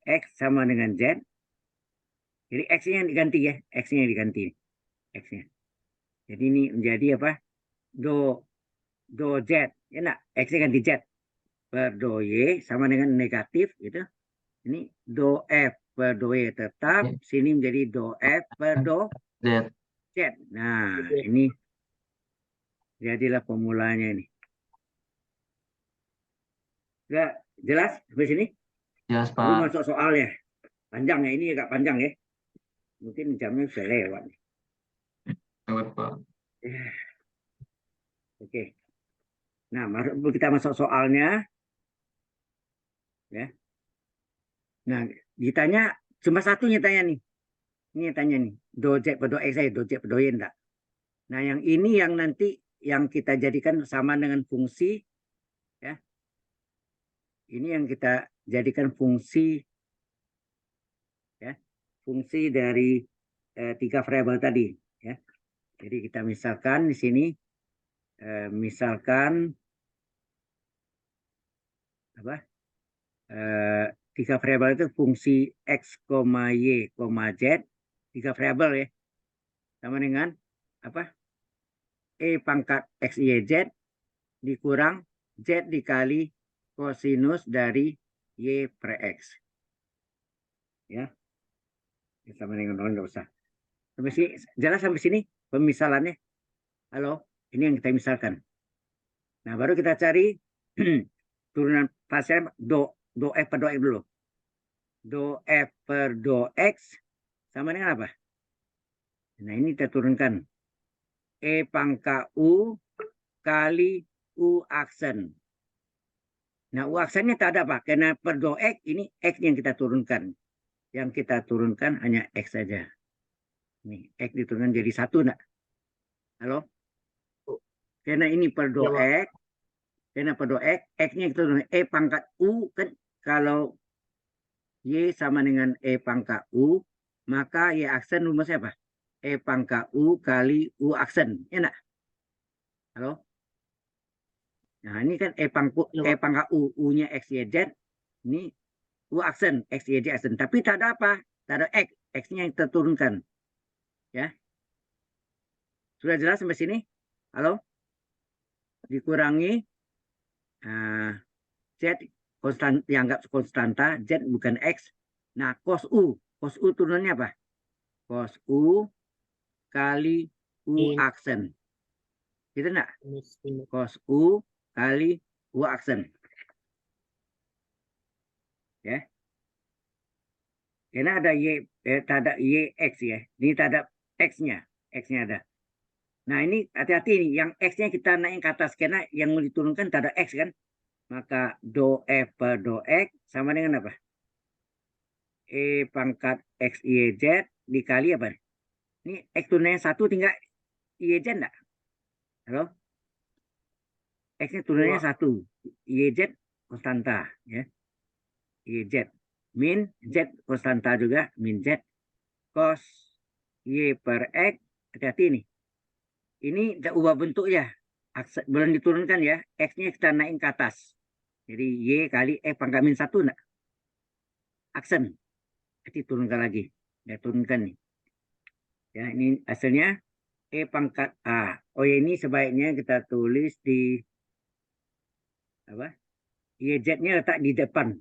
X sama dengan Z. Jadi X-nya diganti ya. X-nya diganti. X-nya. Jadi ini menjadi apa? Do Z. Ya enggak? X-nya ganti Z. Per do Y sama dengan negatif gitu. Ini do F per do Y tetap. Sini menjadi do F per do Z. Z. Nah, ini jadilah formulanya ini. Enggak jelas sampai sini? Jelas, Belum Pak. masuk soalnya. Panjang ya, ini agak panjang ya. Mungkin jamnya sudah lewat. Lewat, Pak. Oke. Nah, kita masuk soalnya. Ya. Nah, ditanya cuma satunya tanya nih. Ini tanya nih. Do Z per do X saya, do Z per do Y enggak. Nah, yang ini yang nanti yang kita jadikan sama dengan fungsi. Ya. Ini yang kita jadikan fungsi. Ya. Fungsi dari 3 variabel tadi. Ya. Jadi kita misalkan di sini. Misalkan apa? 3 variabel itu fungsi X, Y, Z. 3 variabel ya. Sama dengan apa? E pangkat X, Y, Z dikurang Z dikali kosinus dari Y per X. Ya. Sama dengan 0, nggak usah. Sampai sini, jelas sampai sini pemisalannya? Halo, ini yang kita misalkan. Nah, baru kita cari turunan pasien do F per do X dulu. Do F per do X sama dengan apa? Nah, ini kita turunkan. E pangkat U kali U aksen. Nah, U aksennya tak ada, Pak. Karena per do X, ini X yang kita turunkan. Yang kita turunkan hanya X saja. Nih, X diturunkan jadi 1, enggak? Halo? Karena ini per do X. Karena per do X, X-nya kita turunkan. E pangkat U, kan kalau Y sama dengan E pangkat U, maka Y aksen rumusnya apa? E pangkat U kali U aksen. Ya enggak? Halo? Nah, ini kan E pangkat U, U-nya X, Y, Z. Ini U aksen, X, Y, Z aksen. Tapi tak ada apa? Tak ada X. X-nya yang terturunkan. Ya. Sudah jelas sampai sini? Halo? Dikurangi Z konstan, dianggap konstanta, Z bukan X. Nah, cos U. Cos U turunannya apa? Cos U kali U aksen. Gitu enggak? Cos U kali U aksen. Ya. Karena ada Y, tak ada YX ya. Ini tak ada X-nya. X-nya ada. Nah, ini hati-hati nih. Yang X-nya kita naik ke atas. Karena yang mau diturunkan tak ada X kan. Maka do F per do X sama dengan apa? E pangkat X, Y, Z dikali apa? Ini X turunannya 1 tinggal Y, Z enggak? Halo? X-nya turunannya 1. Y, Z konstanta. Ya. Y, Z. Min Z konstanta juga. Min Z. Cos Y per X. Hati-hati nih. Ini udah ubah bentuk ya. Belum diturunkan ya. X-nya kita naikin ke atas. Jadi Y kali X pangkat min 1 enggak? Aksen. Nanti turunkan lagi. Ya, turunkan nih. Ya, ini hasilnya E pangkat A. Oh ya, ini sebaiknya kita tulis di apa? YZ-nya letak di depan.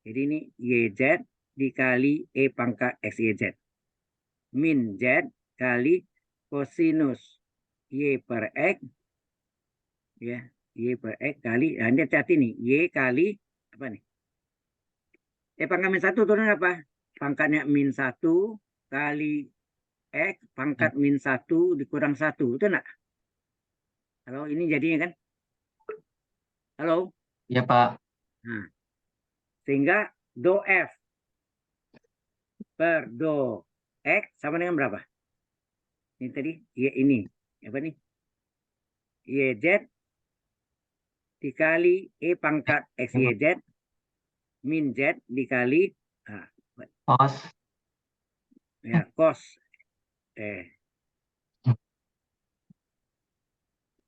Jadi ini YZ dikali E pangkat XYZ. Min Z kali kosinus Y per X. Ya, Y per X kali, nah ini hati-hati nih, Y kali, apa nih? E pangkat min 1 turun apa? Pangkatnya min 1 kali X pangkat min 1 dikurang 1. Itu enggak? Halo, ini jadinya kan? Halo? Ya, Pak. Nah, sehingga do F per do X sama dengan berapa? Ini tadi, Y ini. Apa nih? YZ dikali E pangkat XYZ min Z dikali Cos. ya, cos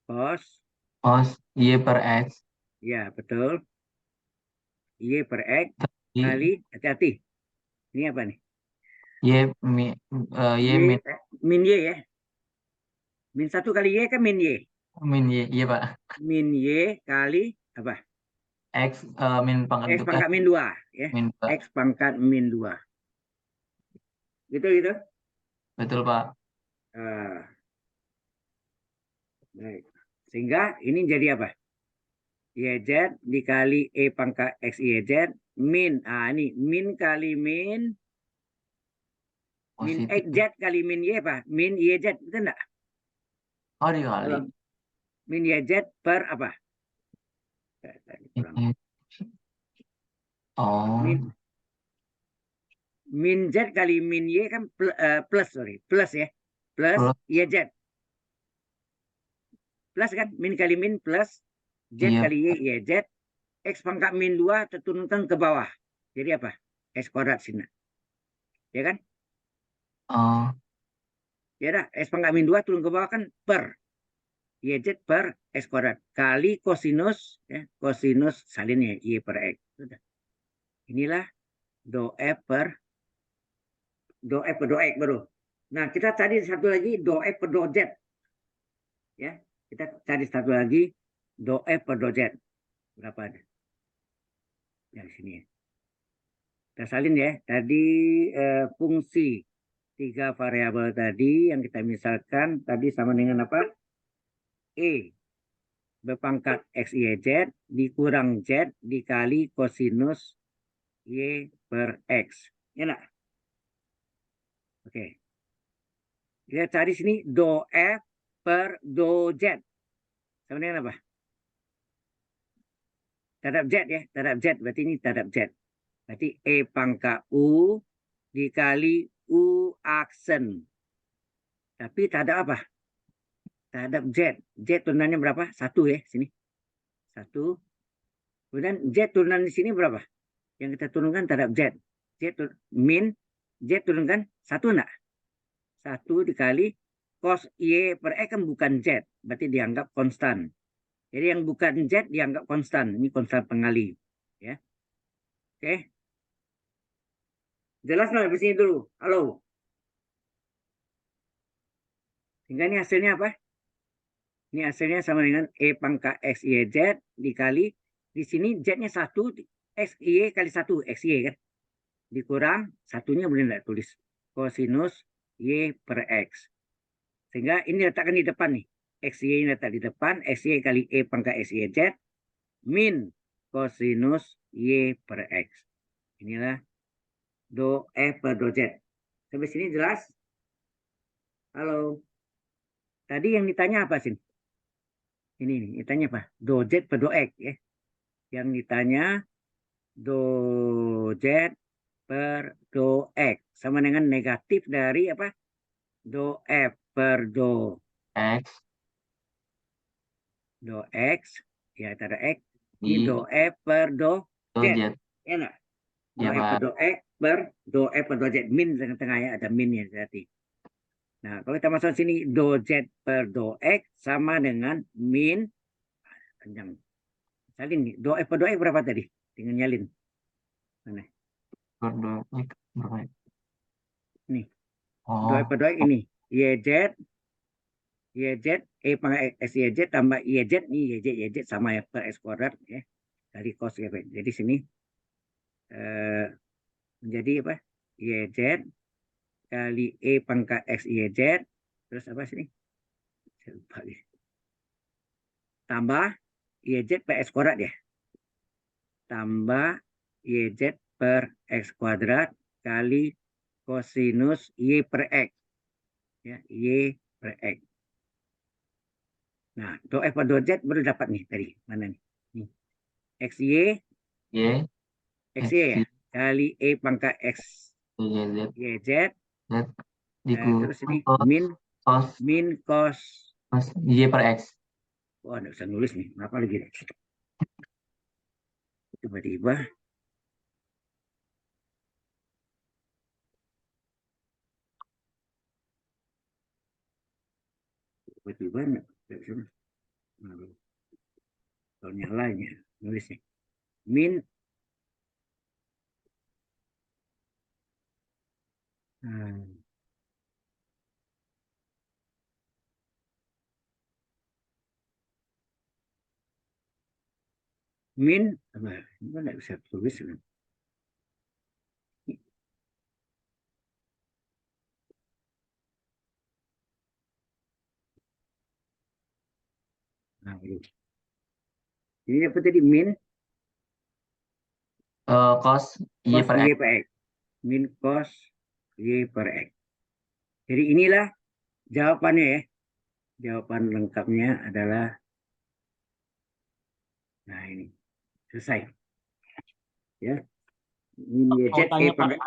Cos Y per X. ya betul, Y per X Y, kali, hati-hati, ini apa nih? Y, Y min, Min Y ya, min 1 kali Y kan min Y, min Y. Iya, Pak. min Y kali apa? X min pangkat X pangkat min 2 ya, min 2. X pangkat min 2 gitu. Betul, Pak. Baik. Sehingga ini jadi apa? YZ dikali E pangkat XYZ min, ini min kali min Positif. XZ kali min Y apa? Min YZ, betul enggak? Oh, dikali. Min YZ per apa? Oh. Min Z kali min Y kan plus ya. Plus YZ. Plus kan? Min kali min plus Z Iya. kali Y, YZ. X pangkat min 2 terturunkan ke bawah. Jadi apa? X kuadrat sini. Ya kan? Oh. Ya dah, X pangkat min 2 turun ke bawah kan per YZ per X kuadrat kali kosinus ya, kosinus salinnya Y per X. Sudah. Inilah do F per do X baru. Nah, kita cari satu lagi do F per do Z. Ya, kita cari satu lagi do F per do Z. Berapa ada? Yang sini ya. Kita salin ya. Tadi fungsi 3 variabel tadi yang kita misalkan tadi sama dengan apa? E berpangkat X, Y, Z dikurang Z dikali kosinus Y per X. Ya enggak? Oke. Kita cari sini do F per do Z. Sama dengan apa? Terhadap Z ya. Terhadap Z. Berarti ini terhadap Z. Berarti E pangkat U dikali U aksen. Tapi terhadap apa? Terhadap Z. Z turunannya berapa? 1 ya. Sini. 1. Kemudian Z turunan di sini berapa? Yang kita turunkan terhadap Z. Min Z turunkan 1 enggak? 1 dikali cos Y per X kan bukan Z. Berarti dianggap konstan. Jadi yang bukan Z dianggap konstan. Ini konstan pengali. Ya. Oke. Jelas nggak? Di sini dulu. Halo. Sehingga ini hasilnya apa? Ini hasilnya sama dengan E pangkat X, Y, Z dikali. Di sini Z-nya 1. X, Y kali 1. X, Y kan. Dikurang. Satunya boleh nggak tulis. Kosinus Y per X. Sehingga ini letakkan di depan nih. X, Y ini letak di depan. X, Y kali E pangkat X, Y, Z. Min kosinus Y per X. Inilah do F per do Z. Sampai sini jelas? Halo. Tadi yang ditanya apa sih? Ini ditanya apa? Do Z per do X ya. Yang ditanya do Z per do X. Sama dengan negatif dari apa? Do F per do X X. Ya, ada X. Ini di do F per do do Z. Z. Ya enggak? Do Ya, F per Pak. do X per do F per do Z. Min tengah-tengah ya. Ada min ya berarti. Nah, kalau kita masuk sini do Z per do X sama dengan min panjang. Salin nih, do F per do X berapa tadi? Tinggal nyalin. Mana? Per do X berapa ya? Nih, do Oh, F per do X ini. YZ, E pangkat X YZ tambah YZ, nih YZ sama ya per X kuadrat ya. Dari cos ya, Pak. Jadi sini menjadi apa? YZ kali E pangkat X YZ. Terus apa sini? Saya lupa. Tambah YZ per X kuadrat ya. Tambah YZ per X kuadrat kali kosinus Y per X. Ya, Y per X. Nah, do F per do Z baru dapat nih tadi. Mana nih? Nih. XY, Y XY ya. Kali E pangkat X Y Z YZ. Z Terus ini dikurangi min cos. Y per X. Wah, nggak bisa nulis nih. Kenapa lagi? Tiba-tiba. Tiba-tiba nggak bisa. Kalau nyalanya nulisnya. Min. Min. Apa nggak bisa tulis. Nah, ini apa tadi? Min. Cos Y Cos per Y X. per X. Min cos Y per X. Jadi inilah jawabannya ya. Jawaban lengkapnya adalah, nah ini selesai. Ya. Min YZ Mau tanya, E pangkat.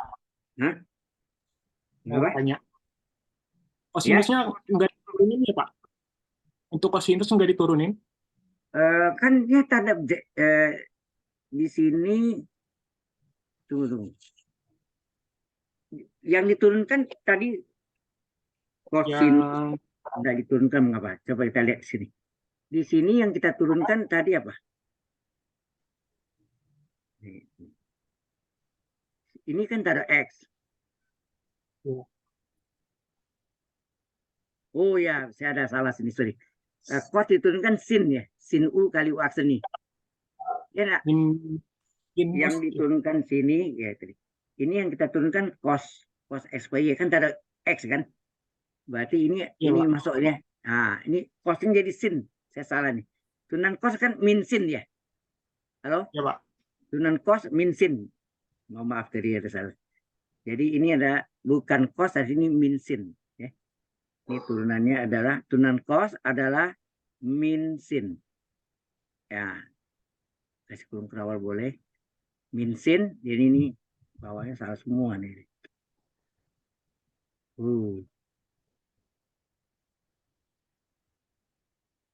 Hah? Mau Apa? tanya. Kosinusnya nggak diturunin ya, Pak? Untuk kosinus nggak diturunin? Kan dia tanda di sini tunggu. Yang diturunkan tadi kosinus Yang tidak diturunkan mengapa? Coba kita lihat di sini. Di sini yang kita turunkan tadi apa? Ini kan tak ada X. Ya. Oh ya, saya ada salah sini, sorry. Cos diturunkan sin ya, sin U kali U aksen nih. Ya nak? Yang diturunkan sini ya tadi. Ini yang kita turunkan cos XY kan tak ada X kan? Berarti ini Ya, ini Pak. masuknya. Nah, ini cosnya jadi sin. Saya salah nih. Turunan cos kan min sin ya. Halo? Ya, Pak. Turunan cos min sin. Mohon maaf tadi ada salah. Jadi ini ada bukan cos, di sini min sin ya. Ini turunannya adalah turunan cos adalah min sin. Ya. Kasih kurung kerawal boleh. Min sin, jadi ini bawahnya salah semua nih.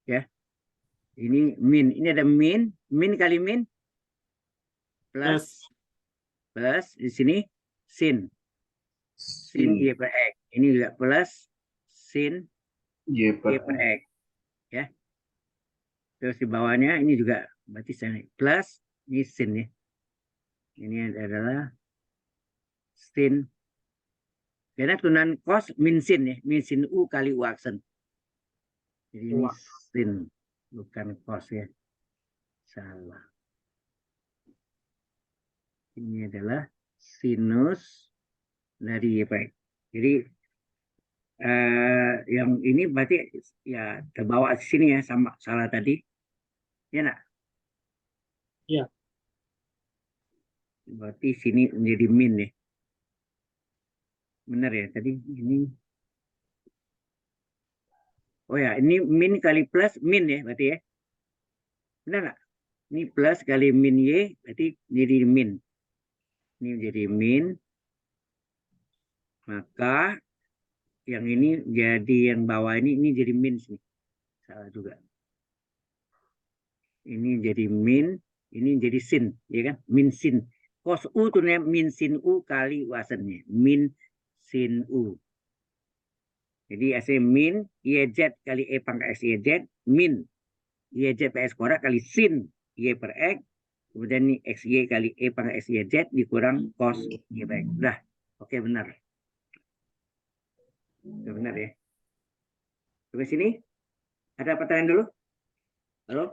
Ya. Ini min, ini ada min kali min plus di sini sin Y per X. Ini juga plus sin Y per X. Ya. Terus di bawahnya ini juga berarti plus ini sin ya. Ini adalah sin. Karena turunan cos min sin ya, min sin U kali U aksen. Jadi ini sin, bukan cos ya. Salah. Ini adalah sinus dari Y per X. Jadi yang ini berarti ya terbawa ke sini ya, sama salah tadi. Ya nak? Iya. Berarti sini menjadi min ya. Benar ya tadi ini. Oh ya, ini min kali plus min ya berarti ya. Benar nggak? Ini plus kali min Y, berarti jadi min. Ini jadi min. Maka yang ini jadi yang bawah ini jadi min sih. Salah juga. Ini jadi min, ini jadi sin, ya kan? Min sin. Cos U itu min sin U kali wasannya. Min sin U. Jadi hasil min YZ kali E pangkat X YZ, min YZ per X kuadrat kali sin Y per X, kemudian ini XY kali E pangkat X YZ dikurang cos Y per X. Udah, oke benar. Udah benar ya. Sampai sini, ada pertanyaan dulu? Halo?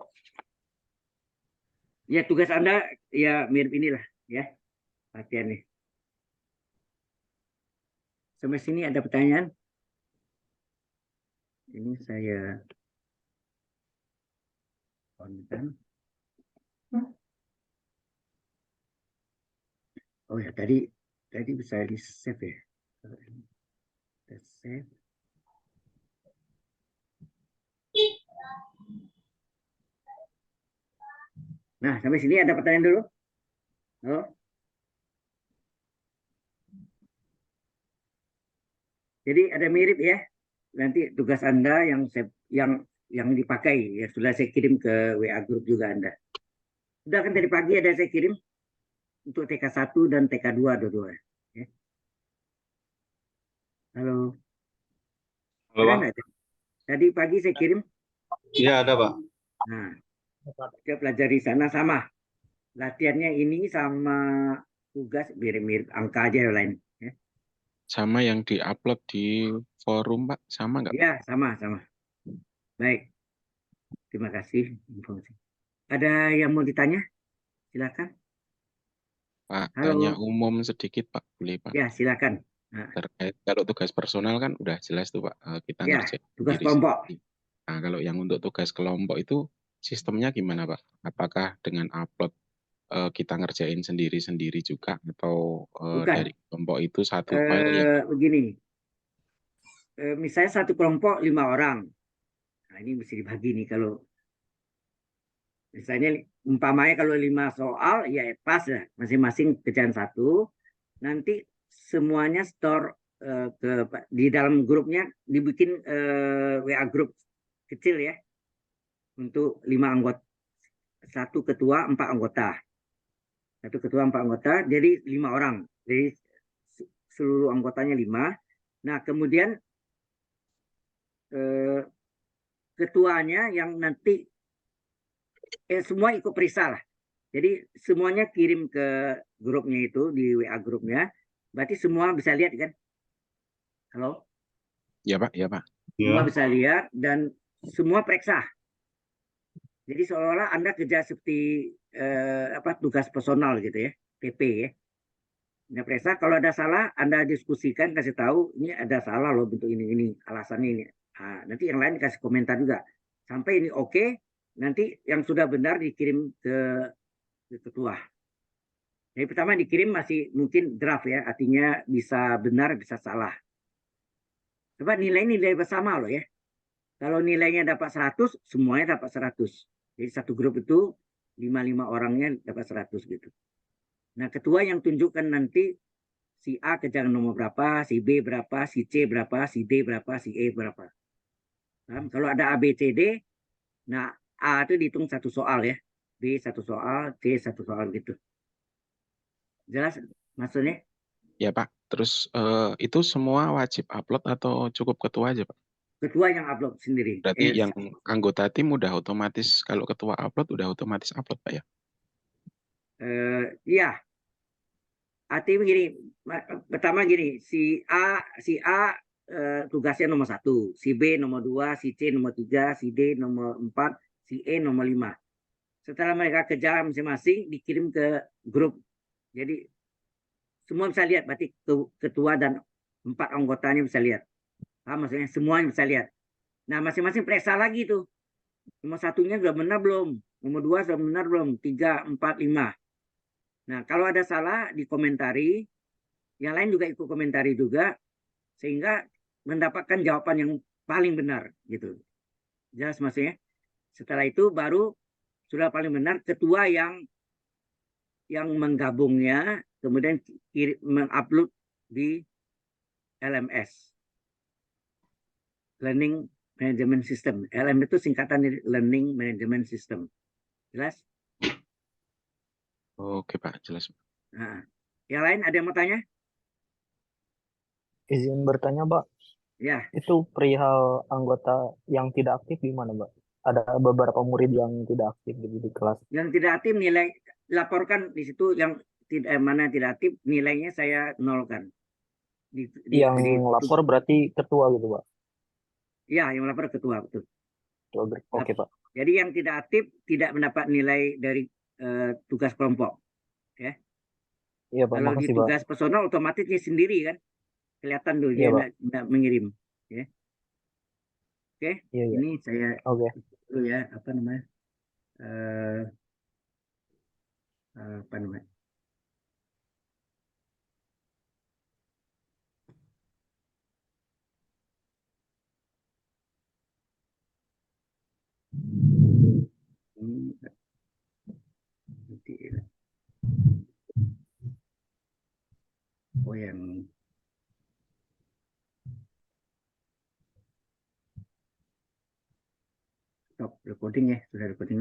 Ya tugas Anda ya mirip inilah ya, latihan nih. Sampai sini ada pertanyaan? Ini saya on-kan. Oh ya, tadi bisa di save ya. Kita save. Nah, sampai sini ada pertanyaan dulu? Halo? Jadi ada mirip ya. Nanti tugas Anda yang dipakai ya sudah saya kirim ke WA grup juga Anda. Sudah kan tadi pagi ada saya kirim untuk TK1 dan TK2 dua-dua. Ya. Halo. Halo, Ada Pak. nggak? Tadi pagi saya kirim. Iya, ada, Pak. Nah, kita pelajari sana sama. Latihannya ini sama tugas mirip-mirip angka aja yang lain. Ya. Sama yang di-upload di forum, Pak, sama nggak? Ya, sama. Baik. Terima kasih informasi. Ada yang mau ditanya? Silakan. Pak, Halo. tanya umum sedikit, Pak, boleh, Pak? Ya, silakan. Nah, Terkait kalau tugas personal kan udah jelas tuh, Pak, kita ya, ngerjain tugas sendiri. kelompok. Nah, kalau yang untuk tugas kelompok itu sistemnya gimana, Pak? Apakah dengan upload kita ngerjain sendiri-sendiri juga atau Bukan. dari kelompok itu satu file yang Begini, misalnya satu kelompok 5 orang. Nah, ini mesti dibagi nih kalau misalnya umpamanya kalau 5 soal ya pas lah masing-masing kerjaan satu. Nanti semuanya store di dalam grupnya dibikin WA grup kecil ya untuk 5 anggota, 1 ketua 4 anggota. 1 ketua 4 anggota, jadi 5 orang. Jadi seluruh anggotanya 5. Nah, kemudian ketuanya yang nanti semua ikut periksa lah. Jadi semuanya kirim ke grupnya itu di WA grupnya. Berarti semua bisa lihat kan? Halo? ya, Pak, ya, Pak. Semua Iya. bisa lihat dan semua periksa. Jadi seolah-olah Anda kerja seperti tugas personal gitu ya, PP ya. Anda periksa, kalau ada salah Anda diskusikan, kasih tahu ini ada salah loh bentuk ini alasannya ini. Nah, nanti yang lain kasih komentar juga. Sampai ini oke, nanti yang sudah benar dikirim ke ketua. Jadi pertama dikirim masih mungkin draft ya, artinya bisa benar bisa salah. Coba nilai bersama loh ya. Kalau nilainya dapat 100, semuanya dapat 100. Jadi satu grup itu 5 orangnya dapat 100 gitu. Nah, ketua yang tunjukkan nanti si A kerjaan nomor berapa, si B berapa, si C berapa, si D berapa, si E berapa. Nah, kalau ada A, B, C, D, nah A itu dihitung 1 soal ya. B 1 soal, C 1 soal gitu. Jelas maksudnya? Ya, Pak. Terus itu semua wajib upload atau cukup ketua aja, Pak? Ketua yang upload sendiri. Berarti yang anggota tim udah otomatis, kalau ketua upload udah otomatis upload, Pak ya? Iya. Artinya begini, pertama gini, si A tugasnya nomor 1, si B nomor 2, si C nomor 3, si D nomor 4, si E nomor 5. Setelah mereka kerja masing-masing dikirim ke grup. Jadi semua bisa lihat, berarti ketua dan 4 anggotanya bisa lihat. Maksudnya semuanya bisa lihat. Nah, masing-masing periksa lagi tuh. Nomor 1-nya sudah benar belum? Nomor 2 sudah benar belum? 3, 4, 5. Nah, kalau ada salah dikomentari, yang lain juga ikut komentari juga, sehingga mendapatkan jawaban yang paling benar gitu. Jelas maksudnya? Setelah itu baru sudah paling benar ketua yang menggabungnya kemudian mengupload di LMS, Learning Management System. LM itu singkatan dari Learning Management System. Jelas? Oke Pak, jelas. Nah, yang lain ada yang mau tanya? Izin bertanya, Pak. Ya, Itu perihal anggota yang tidak aktif di mana, Pak? Ada beberapa murid yang tidak aktif di kelas. yang tidak aktif nilai laporkan di situ, yang tidak mana yang tidak aktif nilainya saya nolkan. Yang lapor berarti ketua gitu, Pak? Ya, yang lapor ketua, betul. Oke, Pak. Jadi yang tidak aktif tidak mendapat nilai dari tugas kelompok. Ya. Iya, Pak. Kalau di Makasih, Pak. tugas personal otomatis dia sendiri kan, kelihatan tuh Iya, dia Pak. nggak mengirim. Ya. Oke, Iya, iya. ini saya Oke. dulu ya, apa namanya? Apa namanya? Nanti, oh yang stop recording ya, sudah recording.